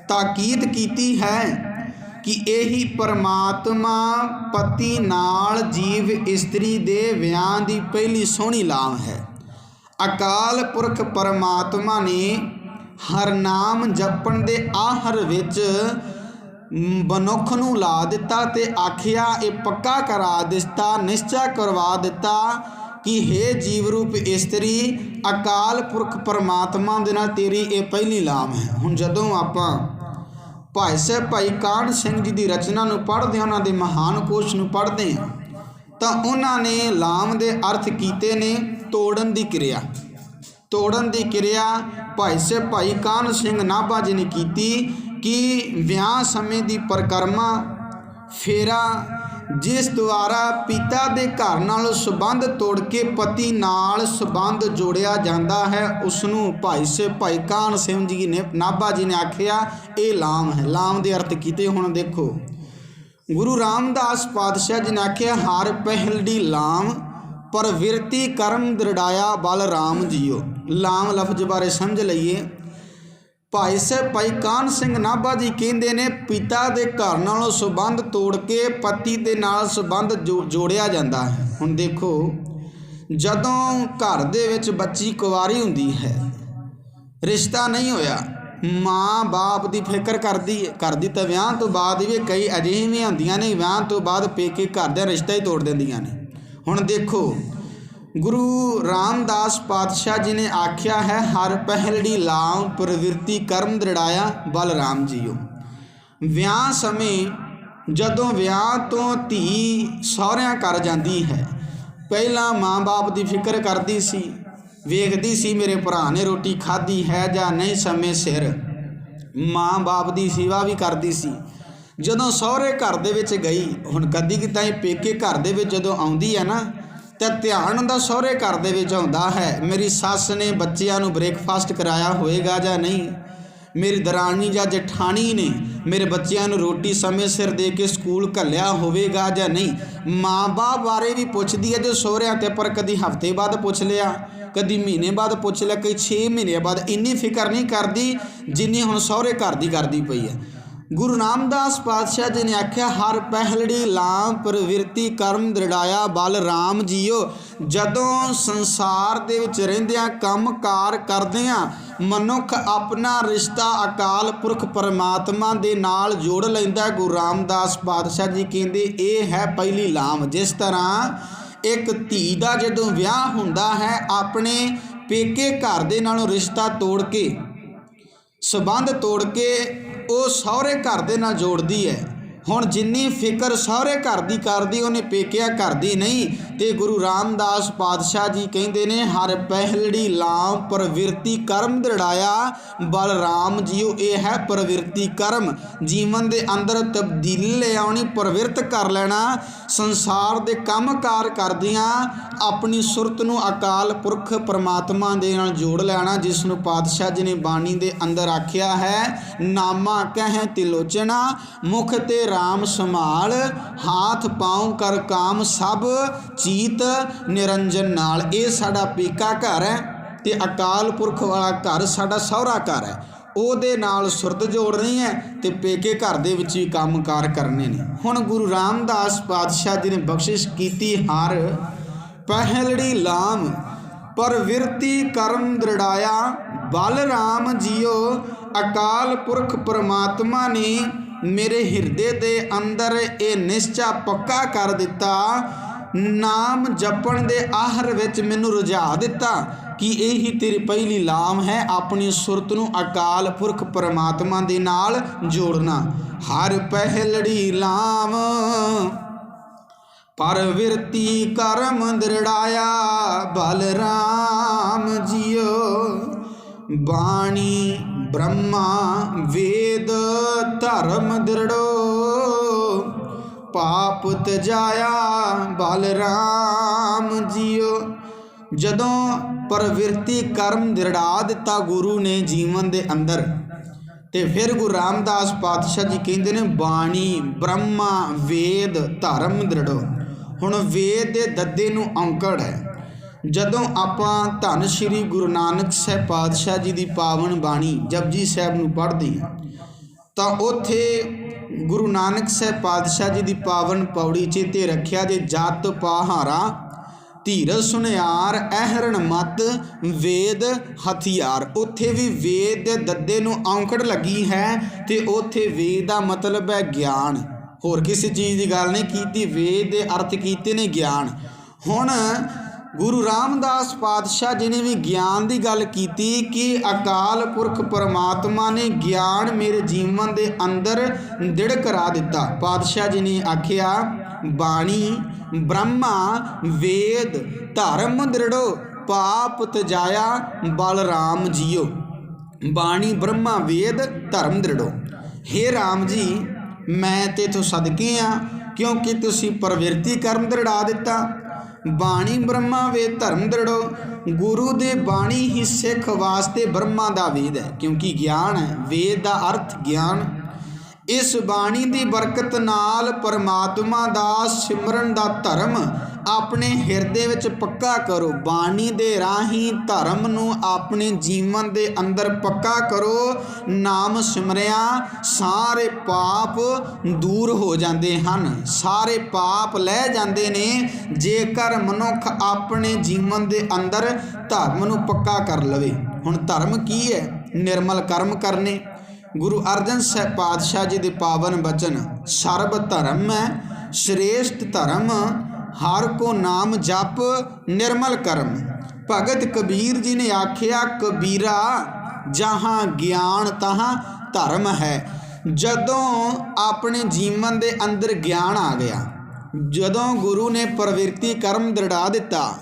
ਤਾਕੀਦ ਕੀਤੀ ਹੈ ਕਿ ਇਹੀ ਪਰਮਾਤਮਾ ਪਤੀ ਨਾਲ ਜੀਵ ਇਸਤਰੀ ਦੇ ਵਿਆਹ ਦੀ ਪਹਿਲੀ ਸੋਹਣੀ ਲਾਮ ਹੈ। ਅਕਾਲ ਪੁਰਖ ਪਰਮਾਤਮਾ ਨੇ ਹਰਨਾਮ ਜਪਣ ਦੇ ਆਹਰ ਵਿੱਚ ਮਨੁੱਖ ਨੂੰ ਲਾ ਦਿੱਤਾ ਤੇ ਆਖਿਆ, ਇਹ ਪੱਕਾ ਕਰਾ ਦਿੱਤਾ, ਨਿਸ਼ਚਾ ਕਰਵਾ ਦਿੱਤਾ ਕਿ ਹੇ ਜੀਵ ਰੂਪ ਇਸਤਰੀ, ਅਕਾਲ ਪੁਰਖ ਪਰਮਾਤਮਾ ਦੇ ਨਾਲ ਤੇਰੀ ਇਹ ਪਹਿਲੀ ਲਾਮ ਹੈ। ਹੁਣ ਜਦੋਂ ਆਪਾਂ ਭਾਈ ਸਾਹਿਬ ਭਾਈ ਕਾਹਨ ਸਿੰਘ ਜੀ ਦੀ ਰਚਨਾ ਨੂੰ ਪੜ੍ਹਦੇ ਹਾਂ, ਉਹਨਾਂ ਦੇ ਮਹਾਨ ਕੋਸ਼ ਨੂੰ ਪੜ੍ਹਦੇ ਹਾਂ, ਤਾਂ ਉਹਨਾਂ ਨੇ ਲਾਮ ਦੇ ਅਰਥ ਕੀਤੇ ਨੇ ਤੋੜਨ ਦੀ ਕਿਰਿਆ। ਤੋੜਨ ਦੀ ਕਿਰਿਆ ਭਾਈ ਸਾਹਿਬ ਭਾਈ ਕਾਹਨ ਸਿੰਘ ਨਾਭਾ ਜੀ ਨੇ ਕੀਤੀ ਕਿ ਵਿਆਹ ਸਮੇਂ ਦੀ ਪਰਿਕਰਮਾ ਫੇਰਾ, ਜਿਸ ਦੁਆਰਾ ਪਿਤਾ ਦੇ ਘਰ ਨਾਲ ਸੰਬੰਧ ਤੋੜ ਕੇ ਪਤੀ ਨਾਲ ਸੰਬੰਧ ਜੋੜਿਆ ਜਾਂਦਾ ਹੈ, ਉਸ ਨੂੰ ਭਾਈ ਸਾਹਿਬ ਭਾਈ ਕਾਹਨ ਸਿੰਘ ਜੀ ਨੇ ਨਾਭਾ ਜੀ ਨੇ ਆਖਿਆ ਇਹ ਲਾਮ ਹੈ। ਲਾਮ ਦੇ ਅਰਥ ਕੀਤੇ ਹੁਣ ਦੇਖੋ। ਗੁਰੂ ਰਾਮਦਾਸ ਪਾਤਸ਼ਾਹ ਜੀ ਨੇ ਆਖਿਆ ਹਰ ਪਹਿਲੜੀ ਲਾਮ ਪ੍ਰਵਿਰਤੀ ਕਰਮ ਦ੍ਰਿੜਾਇਆ ਬਲ ਰਾਮ ਜੀਓ। ਲਾਮ ਲਫ਼ਜ਼ ਬਾਰੇ ਸਮਝ ਲਈਏ। ਭਾਈ ਸਾਹਿਬ ਭਾਈ ਕਾਹਨ ਸਿੰਘ ਨਾਭਾ ਜੀ ਕਹਿੰਦੇ ਨੇ ਪਿਤਾ ਦੇ ਘਰ ਨਾਲੋਂ ਸੰਬੰਧ ਤੋੜ ਕੇ ਪਤੀ ਦੇ ਨਾਲ ਸੰਬੰਧ ਜੋੜਿਆ ਜਾਂਦਾ ਹੈ। ਹੁਣ ਦੇਖੋ, ਜਦੋਂ ਘਰ ਦੇ ਵਿੱਚ ਬੱਚੀ ਕੁਆਰੀ ਹੁੰਦੀ ਹੈ, ਰਿਸ਼ਤਾ ਨਹੀਂ ਹੋਇਆ, ਮਾਂ ਬਾਪ ਦੀ ਫਿਕਰ ਕਰਦੀ ਤਾਂ ਵਿਆਹ ਤੋਂ ਬਾਅਦ ਵੀ ਕਈ ਅਜਿਹੀਆਂ ਵੀ ਹੁੰਦੀਆਂ ਨੇ ਵਿਆਹ ਤੋਂ ਬਾਅਦ ਪੇਕੇ ਘਰ ਦਾ ਰਿਸ਼ਤਾ ਹੀ ਤੋੜ ਦਿੰਦੀਆਂ ਨੇ। ਹੁਣ ਦੇਖੋ, ਗੁਰੂ ਰਾਮਦਾਸ ਪਾਤਸ਼ਾਹ ਜੀ ਨੇ ਆਖਿਆ ਹੈ ਹਰ ਪਹਿਲੜੀ ਲਾਮ ਪ੍ਰਵਿਰਤੀ ਕਰਮ ਦ੍ਰਿੜਾਇਆ ਬਲ ਰਾਮ ਜੀਓ। ਵਿਆਹ ਸਮੇਂ ਜਦੋਂ ਵਿਆਹ ਤੋਂ ਧੀ ਸਹੁਰਿਆਂ ਘਰ ਜਾਂਦੀ ਹੈ, ਪਹਿਲਾਂ ਮਾਂ ਬਾਪ ਦੀ ਫਿਕਰ ਕਰਦੀ ਸੀ, ਵੇਖਦੀ ਸੀ ਮੇਰੇ ਭਰਾ ਨੇ ਰੋਟੀ ਖਾਧੀ ਹੈ ਜਾਂ ਨਹੀਂ, ਸਮੇਂ ਸਿਰ ਮਾਂ ਬਾਪ ਦੀ ਸੇਵਾ ਵੀ ਕਰਦੀ ਸੀ। ਜਦੋਂ ਸਹੁਰੇ ਘਰ ਦੇ ਵਿੱਚ ਗਈ, ਹੁਣ ਕਦੀ ਕਿਤਾ ਇਹ ਪੇਕੇ ਘਰ ਦੇ ਵਿੱਚ ਜਦੋਂ ਆਉਂਦੀ ਹੈ ਨਾ ਤਾਂ ਧਿਆਨ ਹੁੰਦਾ ਸਹੁਰੇ ਘਰ ਦੇ ਵਿੱਚ ਆਉਂਦਾ ਹੈ, ਮੇਰੀ ਸੱਸ ਨੇ ਬੱਚਿਆਂ ਨੂੰ ਬ੍ਰੇਕਫਾਸਟ ਕਰਾਇਆ ਹੋਏਗਾ ਜਾਂ ਨਹੀਂ, ਮੇਰੀ ਦਰਾਣੀ ਜਾਂ ਜਠਾਣੀ ਨੇ ਮੇਰੇ ਬੱਚਿਆਂ ਨੂੰ ਰੋਟੀ ਸਮੇਂ ਸਿਰ ਦੇ ਕੇ ਸਕੂਲ ਘੱਲਿਆ ਹੋਵੇਗਾ ਜਾਂ ਨਹੀਂ। ਮਾਂ ਬਾਪ ਬਾਰੇ ਵੀ ਪੁੱਛਦੀ ਹੈ ਜੋ ਸਹੁਰਿਆਂ ਤੇ, ਪਰ ਕਦੀ ਹਫ਼ਤੇ ਬਾਅਦ ਪੁੱਛ ਲਿਆ, ਕਦੀ ਮਹੀਨੇ ਬਾਅਦ ਪੁੱਛ ਲਿਆ, ਕਈ 6 ਮਹੀਨੇ ਬਾਅਦ। ਇੰਨੀ ਫਿਕਰ ਨਹੀਂ ਕਰਦੀ ਜਿੰਨੀ ਹੁਣ ਸਹੁਰੇ ਘਰ ਦੀ ਕਰਦੀ ਪਈ ਹੈ। ਗੁਰੂ ਰਾਮਦਾਸ ਪਾਤਸ਼ਾਹ ਜੀ ਨੇ ਆਖਿਆ, ਹਰ ਪਹਿਲੜੀ ਲਾਮ ਪ੍ਰਵਿਰਤੀ ਕਰਮ ਦ੍ਰਿੜਾਇਆ ਬਲ ਰਾਮ ਜੀਓ। ਜਦੋਂ ਸੰਸਾਰ ਦੇ ਵਿੱਚ ਰਹਿੰਦਿਆਂ ਕੰਮ ਕਾਰ ਕਰਦਿਆਂ ਮਨੁੱਖ ਆਪਣਾ ਰਿਸ਼ਤਾ ਅਕਾਲ ਪੁਰਖ ਪਰਮਾਤਮਾ ਦੇ ਨਾਲ ਜੋੜ ਲੈਂਦਾ, ਗੁਰੂ ਰਾਮਦਾਸ ਪਾਤਸ਼ਾਹ ਜੀ ਕਹਿੰਦੇ ਇਹ ਹੈ ਪਹਿਲੀ ਲਾਮ। ਜਿਸ ਤਰ੍ਹਾਂ ਇੱਕ ਧੀ ਦਾ ਜਦੋਂ ਵਿਆਹ ਹੁੰਦਾ ਹੈ, ਆਪਣੇ ਪੇਕੇ ਘਰ ਦੇ ਨਾਲੋਂ ਰਿਸ਼ਤਾ ਤੋੜ ਕੇ, ਸੰਬੰਧ ਤੋੜ ਕੇ ਉਹ ਸਹੁਰੇ ਘਰ ਦੇ ਨਾਲ ਜੋੜਦੀ ਹੈ। ਹੁਣ ਜਿੰਨੀ ਫਿਕਰ ਸਹੁਰੇ ਘਰ ਦੀ ਕਰਦੀ ਉਹਨੇ ਪੇਕਿਆਂ ਘਰ ਦੀ ਨਹੀਂ। ਤੇ ਗੁਰੂ ਰਾਮਦਾਸ ਪਾਤਸ਼ਾਹ ਜੀ ਕਹਿੰਦੇ ਨੇ, ਹਰ ਪਹਿਲੜੀ ਲਾਮ ਪ੍ਰਵਿਰਤੀ ਕਰਮ ਦ੍ਰਿੜਾਇਆ ਬਲ ਰਾਮ ਜੀਓ। ਇਹ ਹੈ ਪ੍ਰਵਿਰਤੀ ਕਰਮ, ਜੀਵਨ ਦੇ ਅੰਦਰ ਤਬਦੀਲੀ ਲੈ ਆਉਣੀ, ਪ੍ਰਵਿਰਤ ਕਰ ਲੈਣਾ, ਸੰਸਾਰ ਦੇ ਕੰਮ ਕਾਰ ਕਰਦਿਆਂ ਆਪਣੀ ਸੁਰਤ ਨੂੰ ਅਕਾਲ ਪੁਰਖ ਪਰਮਾਤਮਾ ਦੇ ਨਾਲ ਜੋੜ ਲੈਣਾ, ਜਿਸ ਨੂੰ ਪਾਤਸ਼ਾਹ ਜੀ ਨੇ ਬਾਣੀ ਦੇ ਅੰਦਰ ਆਖਿਆ ਹੈ, ਨਾਮਾ ਕਹਿ ਤਿਲੋਚਨਾ ਮੁਖ ਤੇ ਰਾਮ ਸੰਭਾਲ, ਹਾਥ ਪਾਉ ਕਰ ਕਾਮ ਸਭ ਚੀਤ ਨਿਰੰਜਨ ਨਾਲ। ਇਹ ਸਾਡਾ ਪੇਕਾ ਘਰ ਹੈ ਤੇ ਅਕਾਲ ਪੁਰਖ ਵਾਲਾ ਘਰ ਸਾਡਾ ਸਹੁਰਾ ਘਰ ਹੈ। ਉਹਦੇ ਨਾਲ ਸੁਰਤ ਜੋੜਨੀ ਹੈ ਤੇ ਪੇਕੇ ਘਰ ਦੇ ਵਿੱਚ ਵੀ ਕੰਮ ਕਾਰ ਕਰਨੇ ਨੇ। ਹੁਣ ਗੁਰੂ ਰਾਮਦਾਸ ਪਾਤਸ਼ਾਹ ਜੀ ਨੇ ਬਖਸ਼ਿਸ਼ ਕੀਤੀ, ਹਰ ਪਹਿਲੜੀ ਲਾਮ ਪ੍ਰਵਿਰਤੀ ਕਰਮ ਦ੍ਰਿੜਾਇਆ ਬਲ ਰਾਮ ਜੀਓ। ਅਕਾਲ ਪੁਰਖ ਪਰਮਾਤਮਾ ਨੇ ਮੇਰੇ ਹਿਰਦੇ ਦੇ ਅੰਦਰ ਇਹ ਨਿਸ਼ਚਾ ਪੱਕਾ ਕਰ ਦਿੱਤਾ, ਨਾਮ ਜਪਣ ਦੇ ਆਹਰ ਵਿੱਚ ਮੈਨੂੰ ਰੁਝਾ ਦਿੱਤਾ ਕਿ ਇਹੀ ਤੇਰੀ ਪਹਿਲੀ ਲਾਮ ਹੈ, ਆਪਣੀ ਸੁਰਤ ਨੂੰ ਅਕਾਲ ਪੁਰਖ ਪਰਮਾਤਮਾ ਦੇ ਨਾਲ ਜੋੜਨਾ। ਹਰ ਪਹਿਲੜੀ ਲਾਮ ਪ੍ਰਵਿਰਤੀ ਕਰਮ ਦ੍ਰਿੜਾਇਆ ਬਲ ਰਾਮ ਜੀਓ। ਬਾਣੀ ਬ੍ਰਹਮਾ ਵੇਦ ਧਰਮ ਦ੍ਰਿੜੋ, ਪਾਪ ਤਜਾਇਆ ਬਲ ਰਾਮ ਜੀਓ। ਜਦੋਂ ਪ੍ਰਵਿਰਤੀ ਕਰਮ ਦ੍ਰਿੜਾ ਦਿੱਤਾ ਗੁਰੂ ਨੇ ਜੀਵਨ ਦੇ ਅੰਦਰ, ਤੇ ਫਿਰ ਗੁਰੂ ਰਾਮਦਾਸ ਪਾਤਸ਼ਾਹ ਜੀ ਕਹਿੰਦੇ ਨੇ, ਬਾਣੀ ਬ੍ਰਹਮਾ ਵੇਦ ਧਰਮ ਦ੍ਰਿੜੋ। ਹੁਣ ਵੇਦ ਦੇ ਦੱਦੇ ਨੂੰ ਔਂਕੜ ਹੈ। ਜਦੋਂ ਆਪਾਂ ਧੰਨ ਸ਼੍ਰੀ ਗੁਰੂ ਨਾਨਕ ਸਾਹਿਬ ਪਾਤਸ਼ਾਹ ਜੀ ਦੀ ਪਾਵਨ ਬਾਣੀ ਜਪਜੀ ਸਾਹਿਬ ਨੂੰ ਪੜ੍ਹਦੇ ਹਾਂ ਤਾਂ ਉੱਥੇ ਗੁਰੂ ਨਾਨਕ ਸਾਹਿਬ ਪਾਤਸ਼ਾਹ ਜੀ ਦੀ ਪਾਵਨ ਪੌੜੀ ਚੇਤੇ ਰੱਖਿਆ ਜੇ, ਜਤ ਪਾਹਾਰਾ ਧੀਰਜ ਸੁਨਿਆਰ ਅਹਰਣ ਮਤ ਵੇਦ ਹਥਿਆਰ। ਉੱਥੇ ਵੀ ਵੇਦ ਦੇ ਦੱਦੇ ਨੂੰ ਔਂਕੜ ਲੱਗੀ ਹੈ ਤੇ ਉੱਥੇ ਵੇਦ ਦਾ ਮਤਲਬ ਹੈ ਗਿਆਨ, ਹੋਰ ਕਿਸੇ ਚੀਜ਼ ਦੀ ਗੱਲ ਨਹੀਂ ਕੀਤੀ। ਵੇਦ ਦੇ ਅਰਥ ਕੀਤੇ ਨੇ ਗਿਆਨ। ਹੁਣ ਗੁਰੂ ਰਾਮਦਾਸ ਪਾਤਸ਼ਾਹ ਜੀ ਨੇ ਵੀ ਗਿਆਨ ਦੀ ਗੱਲ ਕੀਤੀ ਕਿ ਅਕਾਲ ਪੁਰਖ ਪਰਮਾਤਮਾ ਨੇ ਗਿਆਨ ਮੇਰੇ ਜੀਵਨ ਦੇ ਅੰਦਰ ਦ੍ਰਿੜ ਕਰਾ ਦਿੱਤਾ। ਪਾਤਸ਼ਾਹ ਜੀ ਨੇ ਆਖਿਆ, ਬਾਣੀ ਬ੍ਰਹਮਾ ਵੇਦ ਧਰਮ ਦ੍ਰਿੜੋ, ਪਾਪ ਤਜਾਇਆ ਬਲ ਰਾਮ ਜੀਓ। ਬਾਣੀ ਬ੍ਰਹਮਾ ਵੇਦ ਧਰਮ ਦ੍ਰਿੜੋ। ਹੇ ਰਾਮ ਜੀ, ਮੈਂ ਤੇਥੋਂ ਸਦਕੇ ਹਾਂ ਕਿਉਂਕਿ ਤੁਸੀਂ ਪ੍ਰਵਿਰਤੀ ਕਰਮ ਦ੍ਰਿੜਾ ਦਿੱਤਾ। ਬਾਣੀ ਬ੍ਰਹਮਾ ਵੇਦ ਧਰਮ ਦ੍ਰਿੜੋ। ਗੁਰੂ ਦੇ ਬਾਣੀ ਹੀ ਸਿੱਖ ਵਾਸਤੇ ਬ੍ਰਹਮਾ ਦਾ ਵੇਦ ਹੈ, ਕਿਉਂਕਿ ਗਿਆਨ ਹੈ। ਵੇਦ ਦਾ ਅਰਥ ਗਿਆਨ। ਇਸ ਬਾਣੀ ਦੀ ਬਰਕਤ ਨਾਲ ਪਰਮਾਤਮਾ ਦਾ ਸਿਮਰਨ ਦਾ ਧਰਮ ਆਪਣੇ ਹਿਰਦੇ ਵਿੱਚ ਪੱਕਾ ਕਰੋ। ਬਾਣੀ ਦੇ ਰਾਹੀਂ ਧਰਮ ਨੂੰ ਆਪਣੇ ਜੀਵਨ ਦੇ ਅੰਦਰ ਪੱਕਾ ਕਰੋ। ਨਾਮ ਸਿਮਰਿਆ ਸਾਰੇ ਪਾਪ ਦੂਰ ਹੋ ਜਾਂਦੇ ਹਨ, ਸਾਰੇ ਪਾਪ ਲੈ ਜਾਂਦੇ ਨੇ ਜੇਕਰ ਮਨੁੱਖ ਆਪਣੇ ਜੀਵਨ ਦੇ ਅੰਦਰ ਧਰਮ ਨੂੰ ਪੱਕਾ ਕਰ ਲਵੇ। ਹੁਣ ਧਰਮ ਕੀ ਹੈ? ਨਿਰਮਲ ਕਰਮ ਕਰਨੇ। ਗੁਰੂ ਅਰਜਨ ਸਾਹਿਬ ਪਾਤਸ਼ਾਹ ਜੀ ਦੇ ਪਾਵਨ ਬਚਨ, ਸਰਬ ਧਰਮ ਹੈ ਸ਼੍ਰੇਸ਼ਟ ਧਰਮ, ਹਰ ਕੋ ਨਾਮ ਜਪ ਨਿਰਮਲ ਕਰਮ। ਭਗਤ ਕਬੀਰ ਜੀ ਨੇ ਆਖਿਆ, ਕਬੀਰਾ ਜਹਾਂ ਗਿਆਨ ਤਹਾਂ ਧਰਮ ਹੈ। ਜਦੋਂ ਆਪਣੇ ਜੀਵਨ ਦੇ ਅੰਦਰ ਗਿਆਨ ਆ ਗਿਆ, ਜਦੋਂ ਗੁਰੂ ਨੇ ਪ੍ਰਵਿਰਤੀ ਕਰਮ ਦ੍ਰਿੜਾ ਦਿੱਤਾ,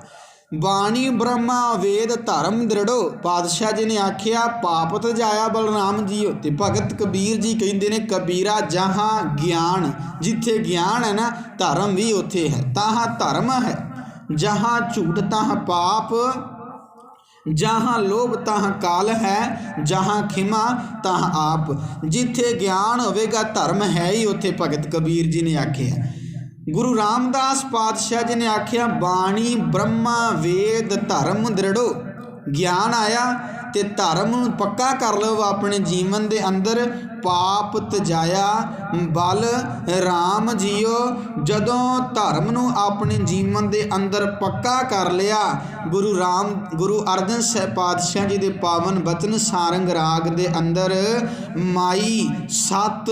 ਬਾਣੀ ਬ੍ਰਹਮਾ ਵੇਦ ਧਰਮ ਦ੍ਰਿੜੋ। ਪਾਤਸ਼ਾਹ ਜੀ ਨੇ ਆਖਿਆ ਪਾਪ ਤਜਾਇਆ ਬਲਰਾਮ ਜੀ। ਤੇ ਭਗਤ ਕਬੀਰ ਜੀ ਕਹਿੰਦੇ ਨੇ ਕਬੀਰਾ ਜਹਾਂ ਗਿਆਨ, ਜਿੱਥੇ ਗਿਆਨ ਹੈ ਨਾ ਧਰਮ ਵੀ ਉੱਥੇ ਹੈ। ਤਾਹਾਂ ਧਰਮ ਹੈ, ਜਹਾਂ ਝੂਠ ਤਾਹਾਂ ਪਾਪ, जहाँ लोभ तहाँ काल है, जहाँ खिमा तहाँ आप। जिथे ज्ञान होवेगा धर्म है ही उत्थे भगत कबीर जी ने आख्या। गुरु रामदास पातशाह जी ने आख्या बाणी ब्रह्मा वेद धर्म दृढ़ो। ज्ञान आया ते धर्म पक्का कर लो अपने जीवन दे अंदर। पाप तजाया बल राम जियो। जदों धर्म नूं अपने जीवन दे अंदर पक्का कर लिया, गुरु अर्जन साहिब पातशाह जी दे पावन बचन सारंग राग दे अंदर माई सत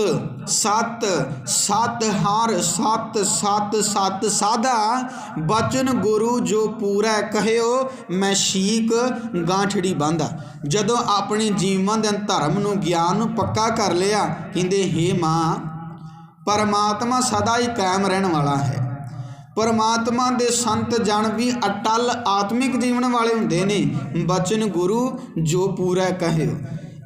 सत सत हर सत सत सत साधा बचन गुरु जो पूरा कहियो मैं शीक गांठड़ी बांधा। जदों अपने जीवन दे धर्म नूं ज्ञान नूं पक्का कर लिया, कहंदे हे मां परमात्मा सदा ही कायम रहने वाला है। परमात्मा दे संत जन भी अटल आत्मिक जीवन वाले हुंदे ने। बचन गुरु जो पूरा कहियो,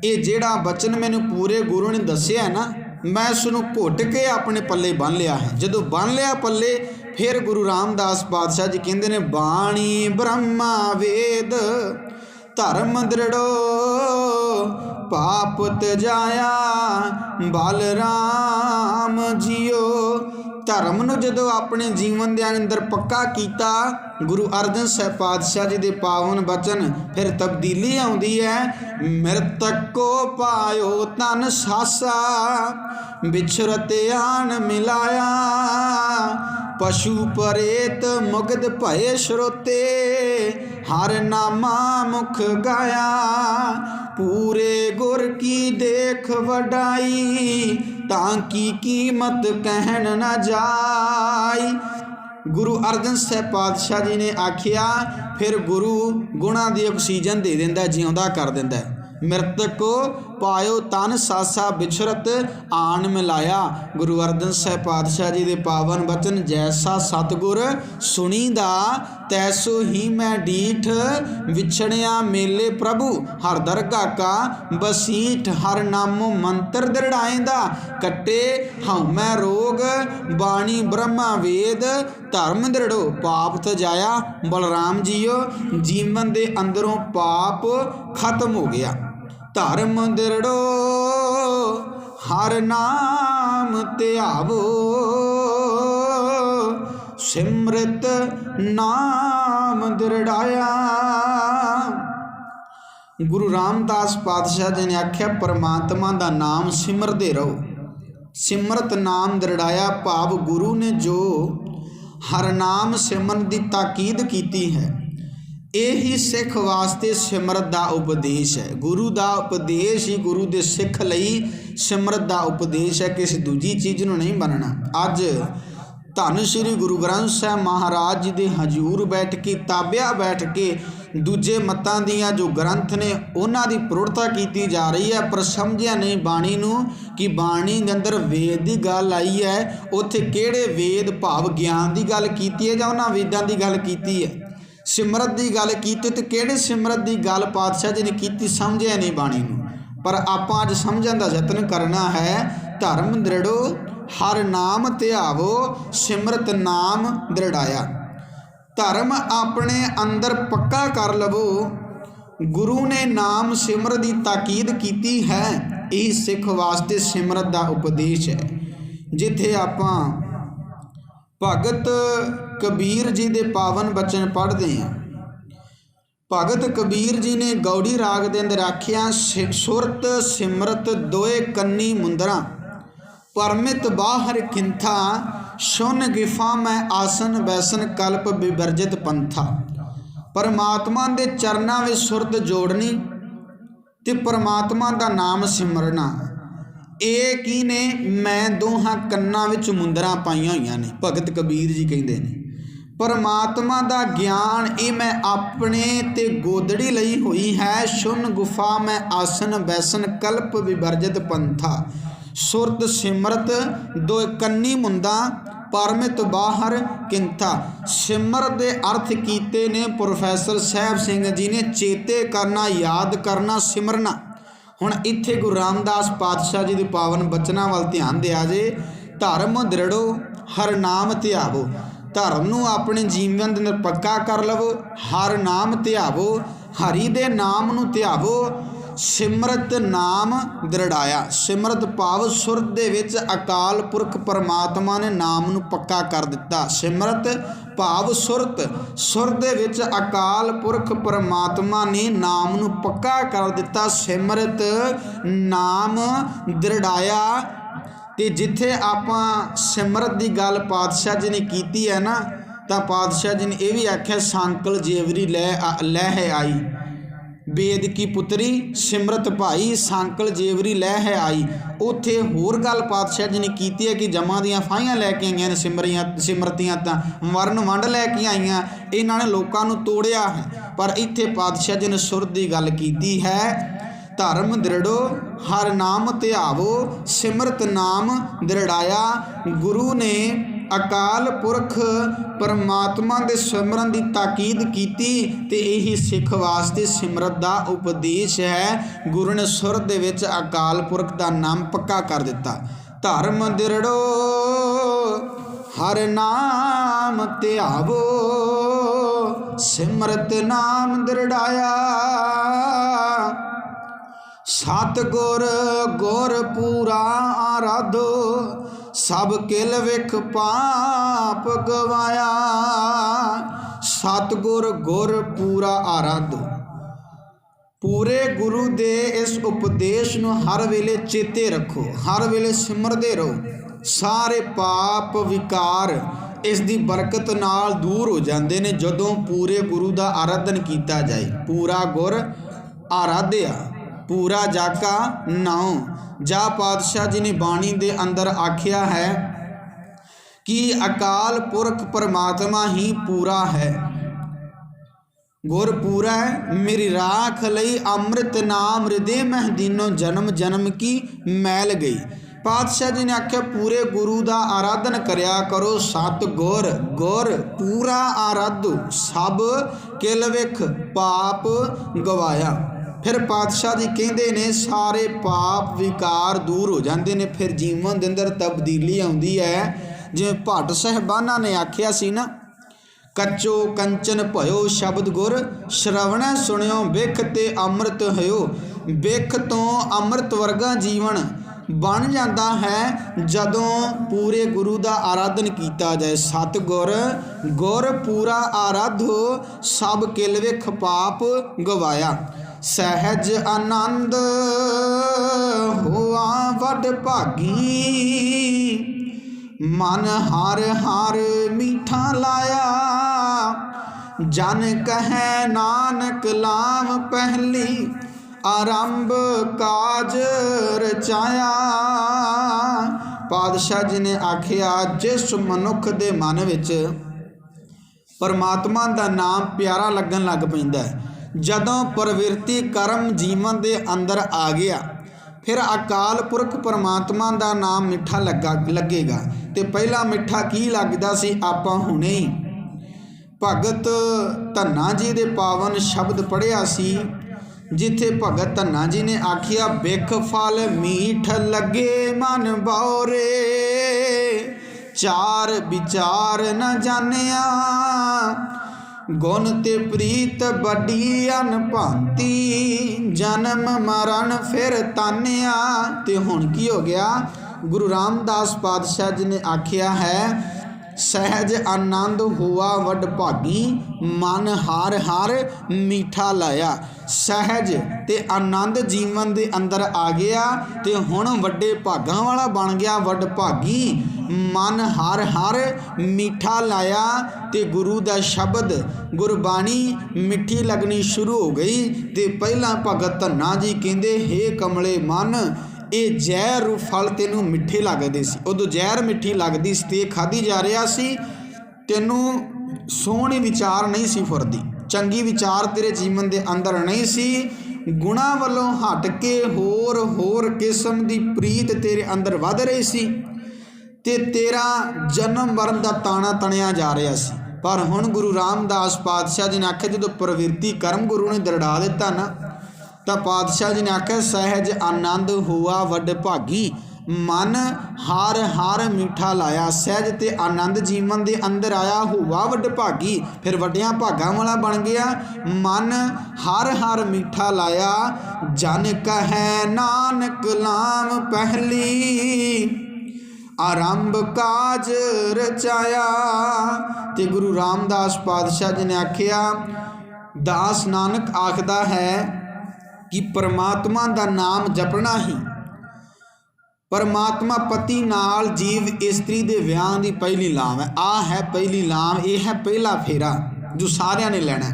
ये जिहड़ा बचन मैनूं पूरे गुरु ने दस्सिया है ना, मैं उसनूं घुट के अपने पल्ले बन लिया है। जदों बन लिया पल्ले, फिर गुरु रामदास पातशाह जी कहंदे ने बाणी ब्रह्मा वेद धर्म दृढ़ो। पाप तजाया बलराम जियो। धर्म नूं जदों अपने जीवन दे अंदर पक्का कीता, गुरु अर्जन साहिब पातशाह जी दे पावन बचन, फिर तब्दीली आउंदी है। मृतक को पायो तन सासा, बिछरते आन मिलाया। पशु परेत मुग्ध भये श्रोते, हर नामा मुख गाया। पूरे गुर की देख वडाई, ताकि कीमत कहन न जाई। गुरु अर्जन साहिब पातशाह जी ने आखिया, फिर गुरु गुणा दी ऑक्सीजन दे दिंदा, जिउंदा कर दिंदा। मृतक को पायो तन सासा, बिछरत आन मिलाया। गुरु अर्जन साहिब पातशाह जी दे पावन बचन, जैसा सतगुर सुनीदा तैसो ही मैं डीठ। विछड़िया मेले प्रभु हर दरगाह का बसीठ। हर नामो मंत्र दृढ़ाएंदा, कट्टे हाँ मैं रोग। बाणी ब्रह्मा वेद धर्म दृढ़ो। पाप तजाया बलराम जियो। जीवन दे अंदरों पाप खत्म हो गया। धर्म दृढ़ो हर नाम ध्यावो, सिमरत नाम दृढ़ाया। गुरु रामदास पातशाह जी ने आख्या परमात्मा का नाम सिमरते रहो। सिमरत नाम दृढ़ाया, भाव गुरु ने जो हर नाम सिमरन की ताकीद की है, यही सिख वास्ते सिमरत का उपदेश है। गुरु का उपदेश ही गुरु के सिख लई सिमरत का उपदेश है, किसी दूजी चीज़ नूं नहीं बनना। अज धन श्री गुरु ग्रंथ साहिब महाराज जी के हजूर बैठ के, ताबिया बैठ के दूजे मतां दियां जो ग्रंथ ने उन्हां दी प्रौढ़ता की जा रही है, पर समझिया नहीं बाणी नूं कि बाणी दे अंदर वेद की गल आई है। उत्थे किहड़े वेद भाव ज्ञान की गल की है जां उन्हां वेदां की गल की है। सिमरत की गल की तो किहड़े सिमरत की गल पातशाह जी ने की, समझिया नहीं बाणी नूं। पर आपां अज समझण दा यतन करना है। धर्म दृढ़ो हर नाम ध्यावो, सिमरत नाम दृढ़ाया। धर्म अपने अंदर पक्का कर लवो। गुरु ने नाम सिमरत की ताकीद की है। यही सिख वास्ते सिमरत का उपदेश है। जिथे आपां भगत कबीर जी के पावन बचन पढ़ते हैं। भगत कबीर जी ने गौड़ी राग के अंदर आखिया, सुरत सिमरत दोए कन्नी मुंदरा, परमित बाहर किंथा, सुन गिफा मैं आसन बैसन कल्प विवर्जित पंथा। परमात्मा के चरणों में सुरत जोड़नी ते परमात्मा का नाम सिमरना, एक ही ने मैं दोहां कन्ना विच मुंदरा पाईयां होईयां ने। भगत कबीर जी कहते हैं परमात्मा का ज्ञान ये मैं अपने ते गोदड़ी लई हुई है। सुन गुफा मैं आसन बैसन कल्प विवर्जित पंथा। सुरत सिमरत दो कन्नी मुंदा ਪਰਮਿਤ ਬਾਹਰ ਕਿੰਥਾ। ਸਿਮਰਤ ਦੇ ਅਰਥ ਕੀਤੇ ਨੇ ਪ੍ਰੋਫੈਸਰ ਸਾਹਿਬ ਸਿੰਘ ਜੀ ਨੇ ਚੇਤੇ ਕਰਨਾ, ਯਾਦ ਕਰਨਾ, ਸਿਮਰਨਾ। ਹੁਣ ਇੱਥੇ ਗੁਰੂ ਰਾਮਦਾਸ ਪਾਤਸ਼ਾਹ ਜੀ ਦੇ ਪਾਵਨ ਬਚਨਾਂ ਵੱਲ ਧਿਆਨ ਦਿਆ ਜੇ। ਧਰਮ ਦ੍ਰਿੜੋ ਹਰ ਨਾਮ ਧਿਆਵੋ। ਧਰਮ ਨੂੰ ਆਪਣੇ ਜੀਵਨ ਦੇ ਅੰਦਰ ਪੱਕਾ ਕਰ ਲਵੋ, ਹਰ ਨਾਮ ਧਿਆਵੋ, ਹਰੀ ਦੇ ਨਾਮ ਨੂੰ ਧਿਆਵੋ। ਸਿਮਰਤ ਨਾਮ ਦ੍ਰਿੜਾਇਆ। ਸਿਮਰਤ ਭਾਵ ਸੁਰਤ ਦੇ ਵਿੱਚ ਅਕਾਲ ਪੁਰਖ ਪਰਮਾਤਮਾ ਨੇ ਨਾਮ ਨੂੰ ਪੱਕਾ ਕਰ ਦਿੱਤਾ। ਸਿਮਰਤ ਭਾਵ ਸੁਰਤ, ਸੁਰ ਦੇ ਵਿੱਚ ਅਕਾਲ ਪੁਰਖ ਪਰਮਾਤਮਾ ਨੇ ਨਾਮ ਨੂੰ ਪੱਕਾ ਕਰ ਦਿੱਤਾ। ਸਿਮਰਤ ਨਾਮ ਦ੍ਰਿੜਾਇਆ। ਤੇ ਜਿੱਥੇ ਆਪਾਂ ਸਿਮਰਤ ਦੀ ਗੱਲ ਪਾਤਸ਼ਾਹ ਜੀ ਨੇ ਕੀਤੀ ਹੈ ਨਾ, ਤਾਂ ਪਾਤਸ਼ਾਹ ਜੀ ਨੇ ਇਹ ਵੀ ਆਖਿਆ ਸੰਕਲ ਜੇਵਰੀ ਲੈ ਹੈ ਆਈ। ਵੇਦ ਕੀ ਪੁੱਤਰੀ ਸਿਮਰਤ ਭਾਈ ਸੰਕਲ ਜੇਵਰੀ ਲੈ ਹੈ ਆਈ। ਉੱਥੇ ਹੋਰ ਗੱਲ ਪਾਤਸ਼ਾਹ ਜੀ ਨੇ ਕੀਤੀ ਹੈ ਕਿ ਜਮਾਂ ਦੀਆਂ ਫਾਹੀਆਂ ਲੈ ਕੇ ਆਈਆਂ ਨੇ ਸਿਮਰਤੀਆਂ ਤਾਂ ਮਰਨ ਵੰਡ ਲੈ ਕੇ ਆਈਆਂ, ਇਹਨਾਂ ਨੇ ਲੋਕਾਂ ਨੂੰ ਤੋੜਿਆ ਹੈ। ਪਰ ਇੱਥੇ ਪਾਤਸ਼ਾਹ ਜੀ ਨੇ ਸੁਰ ਦੀ ਗੱਲ ਕੀਤੀ ਹੈ। ਧਰਮ ਦ੍ਰਿੜੋ ਹਰ ਨਾਮ ਧਿਆਵੋ। ਸਿਮਰਤ ਨਾਮ ਦ੍ਰਿੜਾਇਆ। ਗੁਰੂ ਨੇ ਅਕਾਲ ਪੁਰਖ ਪਰਮਾਤਮਾ ਦੇ ਸਿਮਰਨ ਦੀ ਤਾਕੀਦ ਕੀਤੀ ਤੇ ਇਹੀ ਸਿੱਖ ਵਾਸਤੇ ਸਿਮਰਤ ਦਾ ਉਪਦੇਸ਼ ਹੈ। ਗੁਰੂ ਨੇ ਸੁਰ ਦੇ ਵਿੱਚ ਅਕਾਲ ਪੁਰਖ ਦਾ ਨਾਮ ਪੱਕਾ ਕਰ ਦਿੱਤਾ। ਧਰਮ ਦ੍ਰਿੜੋ ਹਰ ਨਾਮ ਧਿਆਵੋ। ਸਿਮਰਤ ਨਾਮ ਦ੍ਰਿੜਾਇਆ। ਸਤਿਗੁਰ ਗੁਰ ਪੂਰਾ ਆਰਾਧੋ। ਸਭ ਕਿਲ ਵਿਖ ਪਾਪ ਗਵਾਇਆ। ਸਤਿਗੁਰ ਗੁਰ ਪੂਰਾ ਆਰਾਧੋ। ਪੂਰੇ ਗੁਰੂ ਦੇ ਇਸ ਉਪਦੇਸ਼ ਨੂੰ ਹਰ ਵੇਲੇ ਚੇਤੇ ਰੱਖੋ, ਹਰ ਵੇਲੇ ਸਿਮਰਦੇ ਰਹੋ। ਸਾਰੇ ਪਾਪ ਵਿਕਾਰ ਇਸ ਦੀ ਬਰਕਤ ਨਾਲ ਦੂਰ ਹੋ ਜਾਂਦੇ ਨੇ ਜਦੋਂ ਪੂਰੇ ਗੁਰੂ ਦਾ ਆਰਾਧਨ ਕੀਤਾ ਜਾਏ। ਪੂਰਾ ਗੁਰ ਆਰਾਧਿਆ ਪੂਰਾ ਜਾਕਾ ਨਾਉ। ਜਾ ਪਾਤਸ਼ਾਹ ਜੀ ਨੇ ਬਾਣੀ ਦੇ ਅੰਦਰ ਆਖਿਆ ਹੈ ਕਿ ਅਕਾਲ ਪੁਰਖ ਪਰਮਾਤਮਾ ਹੀ ਪੂਰਾ ਹੈ। ਗੁਰ ਪੂਰਾ ਮੇਰੀ ਰਾਖ ਲਈ ਅੰਮ੍ਰਿਤ ਨਾਮ ਹਿਰਦੇ ਮਹਿ ਦੀਨੋ। ਜਨਮ ਜਨਮ ਕੀ ਮੈਲ ਗਈ। ਪਾਤਸ਼ਾਹ ਜੀ ਨੇ ਆਖਿਆ ਪੂਰੇ ਗੁਰੂ ਦਾ ਆਰਾਧਨ ਕਰਿਆ ਕਰੋ। ਸਤਿਗੁਰ ਗੁਰ ਪੂਰਾ ਆਰਾਧੋ। ਸਭ ਕਿਲ ਵਿਖ ਪਾਪ ਗਵਾਇਆ। ਫਿਰ ਪਾਤਸ਼ਾਹ ਜੀ ਕਹਿੰਦੇ ਨੇ ਸਾਰੇ ਪਾਪ ਵਿਕਾਰ ਦੂਰ ਹੋ ਜਾਂਦੇ ਨੇ। ਫਿਰ ਜੀਵਨ ਦੇ ਅੰਦਰ ਤਬਦੀਲੀ ਆਉਂਦੀ ਹੈ। ਜਿਵੇਂ ਭੱਟ ਸਾਹਿਬਾਨਾਂ ਨੇ ਆਖਿਆ ਸੀ ਨਾ, ਕੱਚੋ ਕੰਚਨ ਭਇਓ ਸ਼ਬਦ ਗੁਰ। ਸ਼ਰਵਣੈ ਸੁਣਿਓ ਬਿਖ ਤੇ ਅੰਮ੍ਰਿਤ ਹੋਇਓ। ਬਿਖ ਤੋਂ ਅੰਮ੍ਰਿਤ ਵਰਗਾ ਜੀਵਨ ਬਣ ਜਾਂਦਾ ਹੈ ਜਦੋਂ ਪੂਰੇ ਗੁਰੂ ਦਾ ਆਰਾਧਨ ਕੀਤਾ ਜਾਏ। ਸਤਿਗੁਰ ਗੁਰ ਪੂਰਾ ਆਰਾਧੋ। ਸਭ ਕਿਲ ਵਿਖ ਪਾਪ ਗਵਾਇਆ। ਸਹਿਜ ਆਨੰਦ ਹੋਆ ਵੱਡ ਭਾਗੀ। ਮਨ ਹਰ ਹਰ ਮੀਠਾ ਲਾਇਆ। ਜਨ ਕਹੈ ਨਾਨਕ ਲਾਮ ਪਹਿਲੀ। ਆਰੰਭ ਕਾਜ ਰਚਾਇਆ। ਪਾਤਸ਼ਾਹ ਜੀ ਨੇ ਆਖਿਆ ਜਿਸ ਮਨੁੱਖ ਦੇ ਮਨ ਵਿੱਚ ਪਰਮਾਤਮਾ ਦਾ ਨਾਮ ਪਿਆਰਾ ਲੱਗਣ ਲੱਗ ਪੈਂਦਾ ਹੈ, ਜਦੋਂ ਪ੍ਰਵਿਰਤੀ ਕਰਮ ਜੀਵਨ ਦੇ ਅੰਦਰ ਆ ਗਿਆ, ਫਿਰ ਅਕਾਲ ਪੁਰਖ ਪਰਮਾਤਮਾ ਦਾ ਨਾਮ ਮਿੱਠਾ ਲੱਗੇਗਾ। ਤੇ ਪਹਿਲਾਂ ਮਿੱਠਾ ਕੀ ਲੱਗਦਾ ਸੀ? ਆਪਾਂ ਹੁਣੇ ਹੀ ਭਗਤ ਧੰਨਾ ਜੀ ਦੇ ਪਾਵਨ ਸ਼ਬਦ ਪੜ੍ਹਿਆ ਸੀ, ਜਿੱਥੇ ਭਗਤ ਧੰਨਾ ਜੀ ਨੇ ਆਖਿਆ ਬਿਖ ਫਲ ਮੀਠ ਲੱਗੇ ਮਨ ਬੌਰੇ। ਚਾਰ ਵਿਚਾਰ ਨ ਜਾਣਿਆ। ਗੁਣ ਤੇ ਪ੍ਰੀਤ ਵੱਡੀ ਅਨਭਾਂਤੀ। ਜਨਮ ਮਰਨ ਫਿਰ ਤਾਨਿਆ। ਤੇ ਹੁਣ ਕੀ ਹੋ ਗਿਆ? ਗੁਰੂ ਰਾਮਦਾਸ ਪਾਤਸ਼ਾਹ ਜੀ ਨੇ ਆਖਿਆ ਹੈ ਸਹਿਜ ਆਨੰਦ ਹੋਆ ਵੱਡ ਭਾਗੀ। ਮਨ ਹਰ ਹਰ ਮੀਠਾ ਲਾਇਆ। ਸਹਿਜ ਤੇ ਆਨੰਦ ਜੀਵਨ ਦੇ ਅੰਦਰ ਆ ਗਿਆ ਤੇ ਹੁਣ ਵੱਡੇ ਭਾਗਾਂ ਵਾਲਾ ਬਣ ਗਿਆ, ਵੱਡ ਭਾਗੀ। ਮਨ ਹਰ ਹਰ ਮੀਠਾ ਲਾਇਆ ਤੇ ਗੁਰੂ ਦਾ ਸ਼ਬਦ ਗੁਰਬਾਣੀ ਮਿੱਠੀ ਲੱਗਣੀ ਸ਼ੁਰੂ ਹੋ ਗਈ। ਤੇ ਪਹਿਲਾਂ ਭਗਤ ਧੰਨਾ ਜੀ ਕਹਿੰਦੇ ਹੇ ਕਮਲੇ ਮਨ, ਇਹ ਜ਼ਹਿਰ ਰੂ ਫਲ ਤੈਨੂੰ ਮਿੱਠੇ ਲੱਗਦੇ ਸੀ। ਉਦੋਂ ਜ਼ਹਿਰ ਮਿੱਠੀ ਲੱਗਦੀ ਸੀ ਤੇ ਖਾਧੀ ਜਾ ਰਿਹਾ ਸੀ। ਤੈਨੂੰ ਸੋਹਣੀ ਵਿਚਾਰ ਨਹੀਂ ਸੀ ਫੁਰਦੀ, ਚੰਗੀ ਵਿਚਾਰ ਤੇਰੇ ਜੀਵਨ ਦੇ ਅੰਦਰ ਨਹੀਂ ਸੀ। ਗੁਣਾਂ ਵੱਲੋਂ ਹਟ ਕੇ ਹੋਰ ਕਿਸਮ ਦੀ ਪ੍ਰੀਤ ਤੇਰੇ ਅੰਦਰ ਵੱਧ ਰਹੀ ਸੀ। ਤੇ ਤੇਰਾ ਜਨਮ ਮਰਨ ਦਾ ਤਾਣਾ ਤਣਿਆ ਜਾ ਰਿਹਾ ਸੀ। ਪਰ ਹੁਣ ਗੁਰੂ ਰਾਮਦਾਸ ਪਾਤਸ਼ਾਹ ਜੀ ਨੇ ਆਖਿਆ, ਜਦੋਂ ਪ੍ਰਵਿਰਤੀ ਕਰਮ ਗੁਰੂ ਨੇ ਦਰੜਾ ਦਿੱਤਾ ਨਾ, ਤਾਂ ਪਾਤਸ਼ਾਹ ਜੀ ਨੇ ਆਖਿਆ, ਸਹਿਜ ਆਨੰਦ ਹੋਆ ਵੱਡ ਭਾਗੀ, ਮਨ ਹਰ ਹਰ ਮਿੱਠਾ ਲਾਇਆ। ਸਹਿਜ ਤੇ ਆਨੰਦ ਜੀਵਨ ਦੇ ਅੰਦਰ ਆਇਆ, ਹੋਆ ਵੱਡ ਭਾਗੀ, ਫਿਰ ਵੱਡਿਆਂ ਭਾਗਾਂ ਵਾਲਾ ਬਣ ਗਿਆ। ਮਨ ਹਰ ਹਰ ਮਿੱਠਾ ਲਾਇਆ, ਜਨ ਕਹੈ ਨਾਨਕ ਲਾਮ ਪਹਿਲੀ, ਆਰੰਭ ਕਾਜ ਰਚਾਇਆ। ਤੇ ਗੁਰੂ ਰਾਮਦਾਸ ਪਾਤਸ਼ਾਹ ਜੀ ਨੇ ਆਖਿਆ, ਦਾਸ ਨਾਨਕ ਆਖਦਾ ਹੈ ਕਿ ਪਰਮਾਤਮਾ ਦਾ ਨਾਮ ਜਪਣਾ ਹੀ ਪਰਮਾਤਮਾ ਪਤੀ ਨਾਲ ਜੀਵ ਇਸਤਰੀ ਦੇ ਵਿਆਹ ਦੀ ਪਹਿਲੀ ਲਾਮ ਹੈ। ਆਹ ਹੈ ਪਹਿਲੀ ਲਾਮ, ਇਹ ਹੈ ਪਹਿਲਾ ਫੇਰਾ ਜੋ ਸਾਰਿਆਂ ਨੇ ਲੈਣਾ।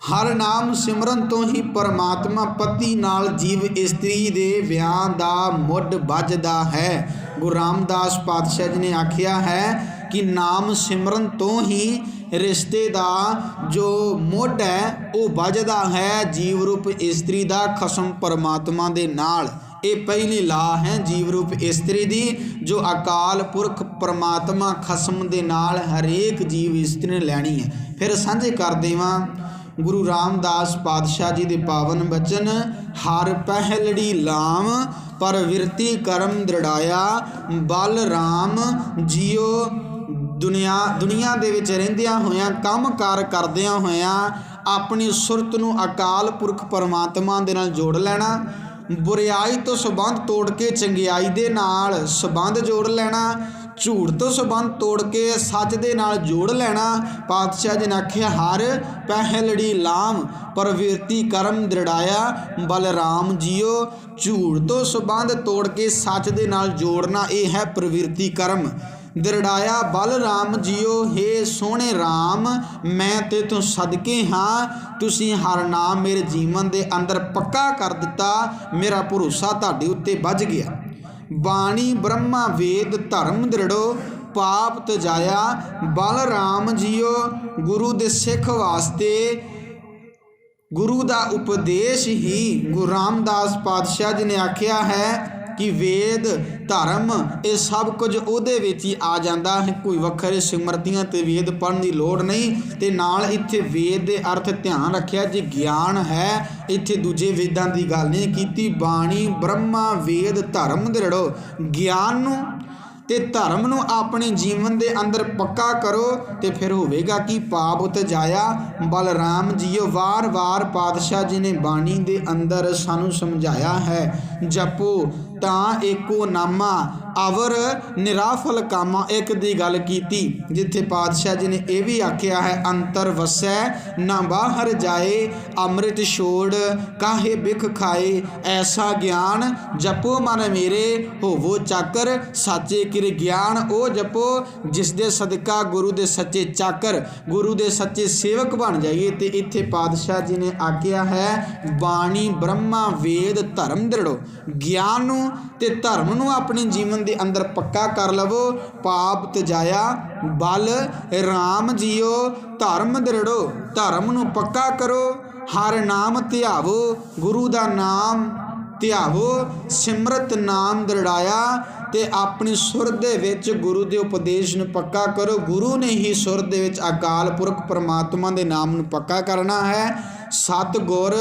ਹਰ ਨਾਮ ਸਿਮਰਨ ਤੋਂ ਹੀ ਪਰਮਾਤਮਾ ਪਤੀ ਨਾਲ ਜੀਵ ਇਸਤਰੀ ਦੇ ਵਿਆਹ ਦਾ ਮੁੱਢ ਵੱਜਦਾ ਹੈ। ਗੁਰੂ ਰਾਮਦਾਸ ਪਾਤਸ਼ਾਹ ਜੀ ਨੇ ਆਖਿਆ ਹੈ ਕਿ ਨਾਮ ਸਿਮਰਨ ਤੋਂ ਹੀ ਰਿਸ਼ਤੇ ਦਾ ਜੋ ਮੁੱਢ ਹੈ ਉਹ ਵੱਜਦਾ ਹੈ ਜੀਵ ਰੂਪ ਇਸਤਰੀ ਦਾ ਖਸਮ ਪਰਮਾਤਮਾ ਦੇ ਨਾਲ। ਇਹ ਪਹਿਲੀ ਲਾ ਹੈ ਜੀਵ ਰੂਪ ਇਸਤਰੀ ਦੀ, ਜੋ ਅਕਾਲ ਪੁਰਖ ਪਰਮਾਤਮਾ ਖਸਮ ਦੇ ਨਾਲ ਹਰੇਕ ਜੀਵ ਇਸਤਰੀ ਨੇ ਲੈਣੀ ਹੈ। ਫਿਰ ਸਾਂਝੇ ਕਰ ਦੇਵਾਂ ਗੁਰੂ ਰਾਮਦਾਸ ਪਾਤਸ਼ਾਹ ਜੀ ਦੇ ਪਾਵਨ ਬਚਨ, ਹਰ ਪਹਿਲੜੀ ਲਾਮ ਪ੍ਰਵਿਰਤੀ ਕਰਮ ਦ੍ਰਿੜਾਇਆ, ਬਲ ਰਾਮ ਜੀਓ ਦੁਨੀਆ ਦੇ ਵਿੱਚ ਰਹਿੰਦਿਆਂ ਹੋਇਆਂ ਕੰਮ ਕਾਰ ਕਰਦਿਆਂ ਹੋਇਆਂ ਆਪਣੀ ਸੁਰਤ ਨੂੰ ਅਕਾਲ ਪੁਰਖ ਪਰਮਾਤਮਾ ਦੇ ਨਾਲ ਜੋੜ ਲੈਣਾ। ਬੁਰਿਆਈ ਤੋਂ ਸੰਬੰਧ ਤੋੜ ਕੇ ਚੰਗਿਆਈ ਦੇ ਨਾਲ ਸੰਬੰਧ ਜੋੜ ਲੈਣਾ। ਝੂਠ ਤੋਂ ਸੰਬੰਧ ਤੋੜ ਕੇ ਸੱਚ ਦੇ ਨਾਲ ਜੋੜ ਲੈਣਾ। ਪਾਤਸ਼ਾਹ ਜੀ ਨੇ ਆਖਿਆ, ਹਰ ਪਹਿਲੜੀ ਲਾਮ ਪ੍ਰਵਿਰਤੀ ਕਰਮ ਦ੍ਰਿੜਾਇਆ, ਬਲਰਾਮ ਜੀਓ। ਝੂਠ ਤੋਂ ਸੰਬੰਧ ਤੋੜ ਕੇ ਸੱਚ ਦੇ ਨਾਲ ਜੋੜਨਾ, ਇਹ ਹੈ ਪ੍ਰਵਿਰਤੀ ਕਰਮ ਦ੍ਰਿੜਾਇਆ। ਬਲਰਾਮ ਜੀਓ, ਹੇ ਸੋਹਣੇ ਰਾਮ, ਮੈਂ ਤੇ ਤੂੰ ਸਦਕੇ ਹਾਂ, ਤੁਸੀਂ ਹਰ ਨਾਮ ਮੇਰੇ ਜੀਵਨ ਦੇ ਅੰਦਰ ਪੱਕਾ ਕਰ ਦਿੱਤਾ, ਮੇਰਾ ਭਰੋਸਾ ਤੁਹਾਡੇ ਉੱਤੇ ਵੱਜ ਗਿਆ। ਬਾਣੀ ਬ੍ਰਹਮਾ ਵੇਦ ਧਰਮ ਦ੍ਰਿੜੋ, ਪਾਪ ਤਜਾਇਆ। ਬਲਰਾਮ ਜੀਓ, ਗੁਰੂ ਦੇ ਸਿੱਖ ਵਾਸਤੇ ਗੁਰੂ ਦਾ ਉਪਦੇਸ਼ ਹੀ ਗੁਰੂ ਰਾਮਦਾਸ ਪਾਤਸ਼ਾਹ ਜੀ ਨੇ ਆਖਿਆ ਹੈ ਕਿ ਵੇਦ ਧਰਮ ਇਹ ਸਭ ਕੁਝ ਉਹਦੇ ਵਿੱਚ ਹੀ ਆ ਜਾਂਦਾ ਹੈ। ਕੋਈ ਵੱਖਰੇ ਸਿਮਰਤੀਆਂ ਤੇ ਵੇਦ ਪੜ੍ਹਨ ਦੀ ਲੋੜ ਨਹੀਂ। ਤੇ ਨਾਲ ਇੱਥੇ ਵੇਦ ਦੇ ਅਰਥ ਧਿਆਨ ਰੱਖਿਆ, ਜੇ ਗਿਆਨ ਹੈ, ਇੱਥੇ ਦੂਜੇ ਵੇਦਾਂ ਦੀ ਗੱਲ ਨਹੀਂ ਕੀਤੀ। ਬਾਣੀ ਬ੍ਰਹਮਾ ਵੇਦ ਧਰਮ ਦ੍ਰਿੜੋ, ਗਿਆਨ ਨੂੰ ਤੇ ਧਰਮ ਨੂੰ ਆਪਣੇ ਜੀਵਨ ਦੇ ਅੰਦਰ ਪੱਕਾ ਕਰੋ ਤੇ ਫਿਰ ਹੋਵੇਗਾ ਕਿ ਪਾਪ ਤਜਾਇਆ। ਬਲਰਾਮ ਜੀਓ, ਵਾਰ-ਵਾਰ ਪਾਤਸ਼ਾਹ ਜੀ ਨੇ ਬਾਣੀ ਦੇ ਅੰਦਰ ਸਾਨੂੰ ਸਮਝਾਇਆ ਹੈ, ਜਪੋ ਤਾਂ ਏਕੋ ਨਾਮਾ ਅਵਰ ਨਿਰਾਫਲ ਕਾਮਾ। ਇੱਕ ਦੀ ਗੱਲ ਕੀਤੀ ਜਿੱਥੇ ਪਾਤਸ਼ਾਹ ਜੀ ਨੇ ਇਹ ਵੀ ਆਖਿਆ ਹੈ, ਅੰਤਰ ਵਸੈ ਨਾ ਬਾਹਰ ਜਾਏ, ਅੰਮ੍ਰਿਤ ਛੋੜ ਕਾਹੇ ਬਿਖ ਖਾਏ। ਐਸਾ ਗਿਆਨ ਜਪੋ ਮਨ ਮੇਰੇ, ਹੋਵੋ ਚਾਕਰ ਸਾਚੇ ਕਿਰ ਗਿਆਨ। ਉਹ ਜਪੋ ਜਿਸ ਦੇ ਸਦਕਾ ਗੁਰੂ ਦੇ ਸੱਚੇ ਚਾਕਰ, ਗੁਰੂ ਦੇ ਸੱਚੇ ਸੇਵਕ ਬਣ ਜਾਈਏ। ਤੇ ਇੱਥੇ ਪਾਤਸ਼ਾਹ ਜੀ ਨੇ ਆਖਿਆ ਹੈ, ਬਾਣੀ ਬ੍ਰਹਮਾ ਵੇਦ ਧਰਮ ਦ੍ਰਿੜੋ, ਗਿਆਨ ਨੂੰ ਤੇ ਧਰਮ ਨੂੰ ਆਪਣੇ ਜੀਵਨ ਦੇ ਅੰਦਰ ਪੱਕਾ ਕਰ ਲਵੋ, ਪਾਪ ਤਜਾਇਆ। ਬਲ ਰਾਮ ਜੀਓ, ਧਰਮ ਦ੍ਰਿੜੋ, ਧਰਮ ਨੂੰ ਪੱਕਾ ਕਰੋ। ਹਰ ਨਾਮ ਧਿਆਵੋ, ਗੁਰੂ ਦਾ ਨਾਮ ਧਿਆਵੋ। ਸਿਮਰਤ ਨਾਮ ਦ੍ਰਿੜਾਇਆ, ਤੇ ਆਪਣੀ ਸੁਰ ਦੇ ਵਿੱਚ ਗੁਰੂ ਦੇ ਉਪਦੇਸ਼ ਨੂੰ ਪੱਕਾ ਕਰੋ। ਗੁਰੂ ਨੇ ਹੀ ਸੁਰ ਦੇ ਵਿੱਚ ਅਕਾਲ ਪੁਰਖ ਪਰਮਾਤਮਾ ਦੇ ਨਾਮ ਨੂੰ ਪੱਕਾ ਕਰਨਾ ਹੈ। ਸਤ ਗੁਰ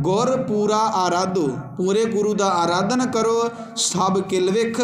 ਗੁਰ ਪੂਰਾ ਆਰਾਧੋ, ਪੂਰੇ ਗੁਰੂ ਦਾ ਆਰਾਧਨ ਕਰੋ। ਸਭ ਕਿਲ ਵਿਖ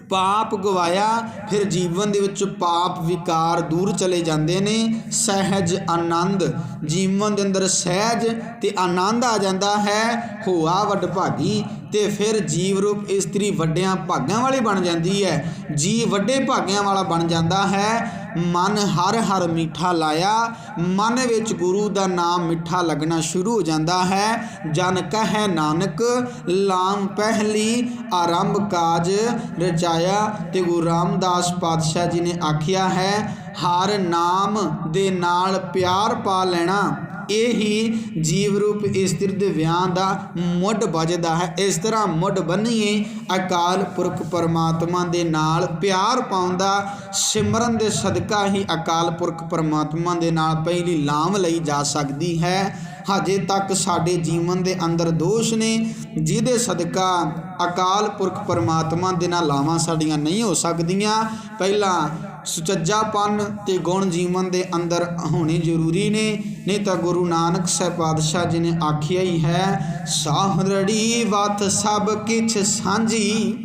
ਪਾਪ ਗਵਾਇਆ, ਫਿਰ ਜੀਵਨ ਦੇ ਵਿੱਚ ਪਾਪ ਵਿਕਾਰ ਦੂਰ ਚਲੇ ਜਾਂਦੇ ਨੇ। ਸਹਿਜ ਆਨੰਦ, ਜੀਵਨ ਦੇ ਅੰਦਰ ਸਹਿਜ ਤੇ ਆਨੰਦ ਆ ਜਾਂਦਾ ਹੈ। ਹੋਆ ਵੱਡ ਭਾਗੀ, ਤੇ ਫਿਰ ਜੀਵ ਰੂਪ ਇਸਤਰੀ ਵੱਡਿਆਂ ਭਾਗਾਂ ਵਾਲੀ ਬਣ ਜਾਂਦੀ ਹੈ। ਜੀਵ ਵੱਡੇ ਭਾਗਿਆਂ ਵਾਲਾ ਬਣ ਜਾਂਦਾ ਹੈ। ਮਨ ਹਰ ਹਰ ਮਿੱਠਾ ਲਾਇਆ, ਮਨ ਵਿੱਚ ਗੁਰੂ ਦਾ ਨਾਮ ਮਿੱਠਾ ਲੱਗਣਾ ਸ਼ੁਰੂ ਹੋ ਜਾਂਦਾ ਹੈ। ਜਨ ਕਹੈ ਨਾਨਕ ਲਾਮ ਪਹਿਲੀ, ਆਰੰਭ ਕਾਜ ਰਚਾਇਆ। ਤੇ ਗੁਰੂ ਰਾਮਦਾਸ ਪਾਤਸ਼ਾਹ ਜੀ ਨੇ ਆਖਿਆ ਹੈ, ਹਰ ਨਾਮ ਦੇ ਨਾਲ ਪਿਆਰ ਪਾ ਲੈਣਾ, ਇਹ ਹੀ ਜੀਵ ਰੂਪ ਇਸਤਰੀ ਦੇ ਵਿਆਹ ਦਾ ਮੁੱਢ ਵੱਜਦਾ ਹੈ। ਇਸ ਤਰ੍ਹਾਂ ਮੁੱਢ ਬੰਨੀਏ ਅਕਾਲ ਪੁਰਖ ਪਰਮਾਤਮਾ ਦੇ ਨਾਲ ਪਿਆਰ ਪਾਉਣ ਦਾ। ਸਿਮਰਨ ਦੇ ਸਦਕਾ ਹੀ ਅਕਾਲ ਪੁਰਖ ਪਰਮਾਤਮਾ ਦੇ ਨਾਲ ਪਹਿਲੀ ਲਾਮ ਲਈ ਜਾ ਸਕਦੀ ਹੈ। ਹਜੇ ਤੱਕ ਸਾਡੇ ਜੀਵਨ ਦੇ ਅੰਦਰ ਦੋਸ਼ ਨੇ, ਜਿਹਦੇ ਸਦਕਾ ਅਕਾਲ ਪੁਰਖ ਪਰਮਾਤਮਾ ਦੇ ਨਾਲ ਲਾਵਾਂ ਸਾਡੀਆਂ ਨਹੀਂ ਹੋ ਸਕਦੀਆਂ। ਪਹਿਲਾਂ ਸੁਚੱਜਾਪਨ ਤੇ ਗੁਣ ਜੀਵਨ ਦੇ ਅੰਦਰ ਹੋਣੇ ਜ਼ਰੂਰੀ ਨੇ, ਨਹੀਂ ਤਾਂ ਗੁਰੂ ਨਾਨਕ ਸਾਹਿਬ ਪਾਤਸ਼ਾਹ ਜੀ ਨੇ ਆਖਿਆ ਹੀ ਹੈ, ਸਾਹਰੜੀ ਵਤ ਸਭ ਕਿਛ ਸਾਂਝੀ,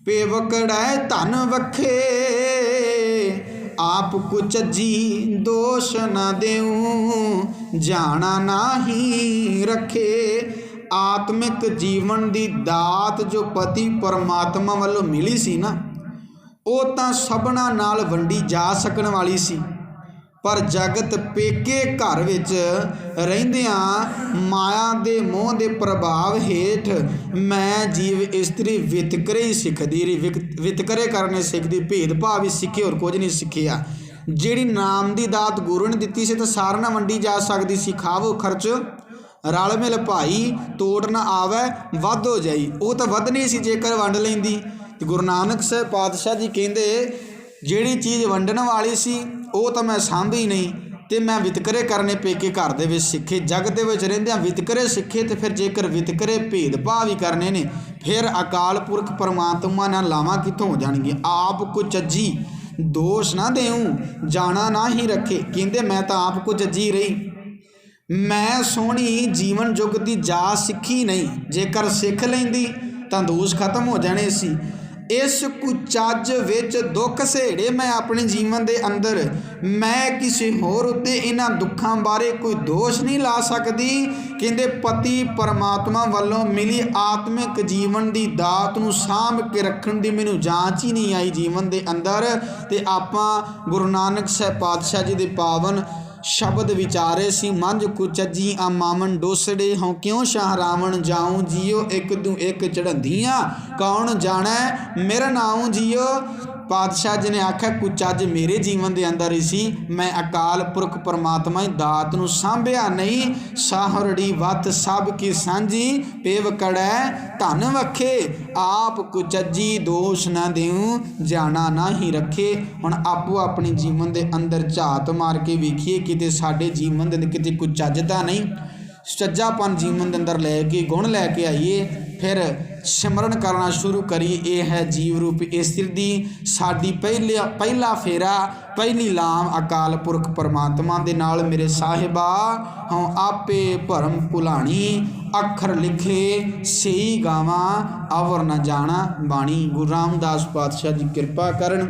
ਪੇਵਕੜੈ ਧਨ ਵਖੇ, ਆਪ ਕੁਚੱਜੀ ਦੋਸ਼ ਨਾ ਦੇਉ, ਜਾਣਾ ਨਾਹੀ ਰੱਖੇ। ਆਤਮਿਕ ਜੀਵਨ ਦੀ ਦਾਤ ਜੋ ਪਤੀ ਪਰਮਾਤਮਾ ਵੱਲੋਂ ਮਿਲੀ ਸੀ ਨਾ, ਉਹ ਤਾਂ ਸਭਨਾਂ ਨਾਲ ਵੰਡੀ ਜਾ ਸਕਣ ਵਾਲੀ ਸੀ, ਪਰ ਜਗਤ ਪੇਕੇ ਘਰ ਵਿੱਚ ਰਹਿੰਦਿਆਂ ਮਾਇਆ ਦੇ ਮੋਹ ਦੇ ਪ੍ਰਭਾਵ ਹੇਠ ਮੈਂ ਜੀਵ ਇਸਤਰੀ ਵਿਤਕਰੇ ਹੀ ਸਿੱਖਦੀ ਰਹੀ, ਵਿਤਕਰੇ ਕਰਨੇ ਸਿੱਖਦੀ, ਭੇਦਭਾਵ ਹੀ ਸਿੱਖੇ, ਹੋਰ ਕੁਝ ਨਹੀਂ ਸਿੱਖਿਆ। ਜਿਹੜੀ ਨਾਮ ਦੀ ਦਾਤ ਗੁਰੂ ਨੇ ਦਿੱਤੀ ਸੀ ਤਾਂ ਸਾਰਿਆਂ ਨਾਲ ਵੰਡੀ ਜਾ ਸਕਦੀ ਸੀ, ਖਾਵੋ ਖਰਚ ਰਲ ਮਿਲ ਭਾਈ, ਤੋੜ ਨਾ ਆਵੇ ਵੱਧ ਹੋ ਜਾਈ, ਉਹ ਤਾਂ ਵੱਧਣੀ ਸੀ ਜੇਕਰ ਵੰਡ ਲੈਂਦੀ। ਤੇ ਗੁਰੂ ਨਾਨਕ ਸਾਹਿਬ ਪਾਤਸ਼ਾਹ ਜੀ ਕਹਿੰਦੇ ਜਿਹੜੀ ਚੀਜ਼ ਵੰਡਣ ਵਾਲੀ ਸੀ ਉਹ ਤਾਂ ਮੈਂ ਸਾਂਭੀ ਨਹੀਂ, ਤੇ ਮੈਂ ਵਿਤਕਰੇ ਕਰਨੇ ਪੇਕੇ ਘਰ ਦੇ ਵਿੱਚ ਸਿੱਖੇ। ਜਗ ਦੇ ਵਿੱਚ ਰਹਿੰਦਿਆਂ ਵਿਤਕਰੇ ਸਿੱਖੇ, ਤੇ ਫਿਰ ਜੇਕਰ ਵਿਤਕਰੇ ਭੇਦਭਾਵ ਹੀ ਕਰਨੇ ਨੇ, ਫਿਰ ਅਕਾਲ ਪੁਰਖ ਪਰਮਾਤਮਾ ਨਾਲ ਲਾਵਾਂ ਕਿੱਥੋਂ ਹੋ ਜਾਣਗੀਆਂ। ਆਪ ਕੁਚੱਜੀ ਦੋਸ਼ ਨਾ ਦੇਉ, ਜਾਣਾ ਨਾ ਹੀ ਰੱਖੇ। ਕਹਿੰਦੇ ਮੈਂ ਤਾਂ ਆਪ ਕੁਚੱਜੀ ਰਹੀ, ਮੈਂ ਸੋਹਣੀ ਜੀਵਨ ਯੁੱਗ ਦੀ ਜਾਚ ਸਿੱਖੀ ਨਹੀਂ, ਜੇਕਰ ਸਿੱਖ ਲੈਂਦੀ ਤਾਂ ਦੋਸ਼ ਖਤਮ ਹੋ ਜਾਣੇ ਸੀ। ਇਸ ਕੁਚੱਜ ਵਿੱਚ ਦੁੱਖ ਸਹੇੜੇ ਮੈਂ ਆਪਣੇ ਜੀਵਨ ਦੇ ਅੰਦਰ, ਮੈਂ ਕਿਸੇ ਹੋਰ ਉੱਤੇ ਇਹਨਾਂ ਦੁੱਖਾਂ ਬਾਰੇ ਕੋਈ ਦੋਸ਼ ਨਹੀਂ ਲਾ ਸਕਦੀ। ਕਹਿੰਦੇ ਪਤੀ ਪਰਮਾਤਮਾ ਵੱਲੋਂ ਮਿਲੀ ਆਤਮਿਕ ਜੀਵਨ ਦੀ ਦਾਤ ਨੂੰ ਸਾਂਭ ਕੇ ਰੱਖਣ ਦੀ ਮੈਨੂੰ ਜਾਂਚ ਹੀ ਨਹੀਂ ਆਈ ਜੀਵਨ ਦੇ ਅੰਦਰ। ਤੇ ਆਪਾਂ ਗੁਰੂ ਨਾਨਕ ਸਾਹਿਬ ਪਾਤਸ਼ਾਹ ਜੀ ਦੇ ਪਾਵਨ ਸ਼ਬਦ ਵਿਚਾਰੇ ਸੀ, ਮੰਝ ਕੁਚੱਜੀ ਆ ਮਾਮਨ ਡੋਸੜੇ, ਹੋਂ ਕਿਉਂ ਸ਼ਾਹ ਰਾਵਣ ਜਾਉ, ਜੀਓ ਇੱਕ ਦੂ ਇੱਕ ਚੜ੍ਹੰਦੀਆਂ, ਕੌਣ ਜਾਣੈ ਮੇਰਾ ਨਾਉ ਜੀਓ। ਪਾਤਸ਼ਾਹ ਜੀ ਨੇ ਆਖਿਆ ਕੁਚੱਜ ਮੇਰੇ ਜੀਵਨ ਦੇ ਅੰਦਰ ਹੀ ਸੀ, ਮੈਂ ਅਕਾਲ ਪੁਰਖ ਪਰਮਾਤਮਾ ਦੀ ਦਾਤ ਨੂੰ ਸਾਂਭਿਆ ਨਹੀਂ। ਸਾਹਰੜੀ ਵੱਤ ਸਭ ਕੀ ਸਾਂਝੀ, ਪੇਵਕੜੈ ਧਨ ਵਖੇ, ਆਪ ਕੁਚੱਜੀ ਦੋਸ਼ ਨਾ ਦੇਉ, ਜਾਣਾ ਨਾ ਹੀ ਰੱਖੇ। ਹੁਣ ਆਪੋ ਆਪਣੇ ਜੀਵਨ ਦੇ ਅੰਦਰ ਝਾਤ ਮਾਰ ਕੇ ਵੇਖੀਏ, ਕਿਤੇ ਸਾਡੇ ਜੀਵਨ ਦੇ ਅੰਦਰ ਕਿਤੇ ਕੁਚੱਜ ਤਾਂ ਨਹੀਂ। ਸੁਚੱਜਾਪਨ ਜੀਵਨ ਦੇ ਅੰਦਰ ਲੈ ਕੇ ਗੁਣ ਲੈ ਕੇ ਆਈਏ, ਫਿਰ ਸਿਮਰਨ ਕਰਨਾ ਸ਼ੁਰੂ ਕਰੀਏ। ਇਹ ਹੈ ਜੀਵ ਰੂਪ ਇਸਤਰੀ ਦੀ ਸਾਡੀ ਪਹਿਲਾ ਫੇਰਾ, ਪਹਿਲੀ ਲਾਮ ਅਕਾਲ ਪੁਰਖ ਪਰਮਾਤਮਾ ਦੇ ਨਾਲ। ਮੇਰੇ ਸਾਹਿਬਾ ਹਉ ਆਪੇ ਭਰਮ ਭੁਲਾਣੀ, ਅੱਖਰ ਲਿਖੇ ਸਹੀ ਗਾਵਾਂ, ਅਵਰ ਨਾ ਜਾਣਾ ਬਾਣੀ। ਗੁਰੂ ਰਾਮਦਾਸ ਪਾਤਸ਼ਾਹ ਜੀ ਕਿਰਪਾ ਕਰਨ,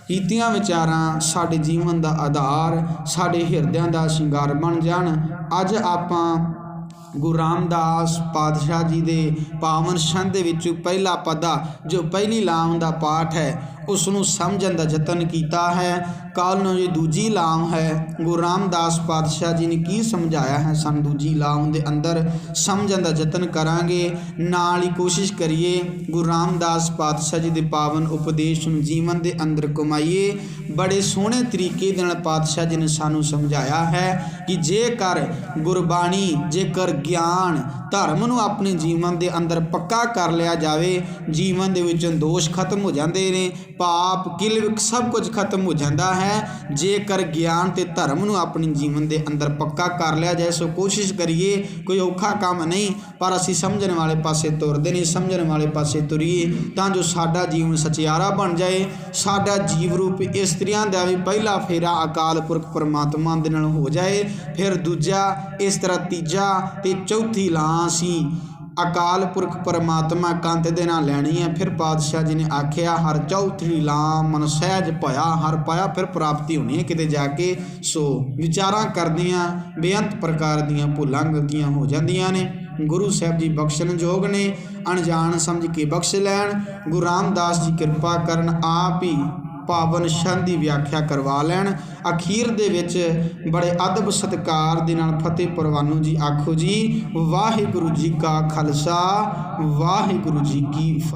ਕੀਤੀਆਂ ਵਿਚਾਰਾਂ ਸਾਡੇ ਜੀਵਨ ਦਾ ਆਧਾਰ, ਸਾਡੇ ਹਿਰਦਿਆਂ ਦਾ ਸ਼ਿੰਗਾਰ ਬਣ ਜਾਣ। ਅੱਜ ਆਪਾਂ ਗੁਰੂ ਰਾਮਦਾਸ ਪਾਤਸ਼ਾਹ ਜੀ ਦੇ ਪਾਵਨ ਛੰਦ ਦੇ ਵਿੱਚ ਪਹਿਲਾ ਪਦਾ ਜੋ ਪਹਿਲੀ ਲਾਮ ਦਾ ਪਾਠ ਹੈ ਉਸ ਨੂੰ ਸਮਝਣ ਦਾ ਯਤਨ ਕੀਤਾ ਹੈ। ਕੱਲ੍ਹ ਨੂੰ ਜੀ ਦੂਜੀ ਲਾਮ ਹੈ। ਗੁਰੂ ਰਾਮਦਾਸ ਪਾਤਸ਼ਾਹ ਜੀ ਨੇ ਕੀ ਸਮਝਾਇਆ ਹੈ ਸਾਨੂੰ ਦੂਜੀ ਲਾਮ ਦੇ ਅੰਦਰ ਸਮਝਣ ਦਾ ਯਤਨ ਕਰਾਂਗੇ। ਨਾਲ ਹੀ ਕੋਸ਼ਿਸ਼ ਕਰੀਏ ਗੁਰੂ ਰਾਮਦਾਸ ਪਾਤਸ਼ਾਹ ਜੀ ਦੇ ਪਾਵਨ ਉਪਦੇਸ਼ ਨੂੰ ਜੀਵਨ ਦੇ ਅੰਦਰ ਕਮਾਈਏ। ਬੜੇ ਸੋਹਣੇ ਤਰੀਕੇ ਦੇ ਨਾਲ ਪਾਤਸ਼ਾਹ ਜੀ ਨੇ ਸਾਨੂੰ ਸਮਝਾਇਆ ਹੈ ਕਿ ਜੇਕਰ ਗੁਰਬਾਣੀ, ਜੇਕਰ ਗਿਆਨ, ਧਰਮ ਨੂੰ ਆਪਣੇ ਜੀਵਨ ਦੇ ਅੰਦਰ ਪੱਕਾ ਕਰ ਲਿਆ ਜਾਵੇ, ਜੀਵਨ ਦੇ ਵਿੱਚੋਂ ਦੋਸ਼ ਖਤਮ ਹੋ ਜਾਂਦੇ ਨੇ, ਪਾਪ ਕਿਲ ਸਭ ਕੁਝ ਖਤਮ ਹੋ ਜਾਂਦਾ ਹੈ ਜੇਕਰ ਗਿਆਨ ਤੇ ਧਰਮ ਨੂੰ ਆਪਣੇ ਜੀਵਨ ਦੇ ਅੰਦਰ ਪੱਕਾ ਕਰ ਲਿਆ ਜਾਏ। ਸੋ ਕੋਸ਼ਿਸ਼ ਕਰੀਏ, ਕੋਈ ਔਖਾ ਕੰਮ ਨਹੀਂ, ਪਰ ਅਸੀਂ ਸਮਝਣ ਵਾਲੇ ਪਾਸੇ ਤੁਰਦੇ ਨਹੀਂ, ਸਮਝਣ ਵਾਲੇ ਪਾਸੇ ਤੁਰੀਏ ਤਾਂ ਜੋ ਸਾਡਾ ਜੀਵਨ ਸਚਿਆਰਾ ਬਣ ਜਾਏ। ਸਾਡਾ ਜੀਵ ਰੂਪ ਇਸਤਰੀਆਂ ਦਾ ਵੀ ਪਹਿਲਾ ਫੇਰਾ ਅਕਾਲ ਪੁਰਖ ਪਰਮਾਤਮਾ ਦੇ ਨਾਲ ਹੋ ਜਾਏ, ਫਿਰ ਦੂਜਾ, ਇਸ ਤਰ੍ਹਾਂ ਤੀਜਾ ਤੇ ਚੌਥੀ ਲਾਂ ਸੀ ਅਕਾਲ ਪੁਰਖ ਪਰਮਾਤਮਾ ਕੰਤ ਦੇ ਨਾਲ ਲੈਣੀ ਹੈ। ਫਿਰ ਪਾਤਸ਼ਾਹ ਜੀ ਨੇ ਆਖਿਆ ਹਰ ਚੌਥੀ ਲਾਂ ਮਨ ਸਹਿਜ ਭਇਆ, ਹਰ ਪਾਇਆ ਫਿਰ ਪ੍ਰਾਪਤੀ ਹੋਣੀ ਹੈ ਕਿਤੇ ਜਾ ਕੇ। ਸੋ ਵਿਚਾਰਾਂ ਕਰਦੀਆਂ ਬੇਅੰਤ ਪ੍ਰਕਾਰ ਦੀਆਂ ਭੁੱਲਾਂ ਗਲਤੀਆਂ ਹੋ ਜਾਂਦੀਆਂ ਨੇ। ਗੁਰੂ ਸਾਹਿਬ ਜੀ ਬਖਸ਼ਣ ਯੋਗ ਨੇ, ਅਣਜਾਣ ਸਮਝ ਕੇ ਬਖਸ਼ ਲੈਣ। ਗੁਰੂ ਰਾਮਦਾਸ ਜੀ ਕਿਰਪਾ ਕਰਨ, ਆਪ ਹੀ ਪਾਵਨ ਛੰਦ ਦੀ ਵਿਆਖਿਆ ਕਰਵਾ ਲੈਣ। ਅਖੀਰ ਦੇ ਵਿੱਚ ਬੜੇ ਅਦਬ ਸਤਿਕਾਰ ਦੇ ਨਾਲ ਫਤਿਹ ਪ੍ਰਵਾਨੋ ਜੀ ਆਖੋ ਜੀ। ਵਾਹਿਗੁਰੂ ਜੀ ਕਾ ਖਾਲਸਾ, ਵਾਹਿਗੁਰੂ ਜੀ ਕੀ ਫਤਿਹ।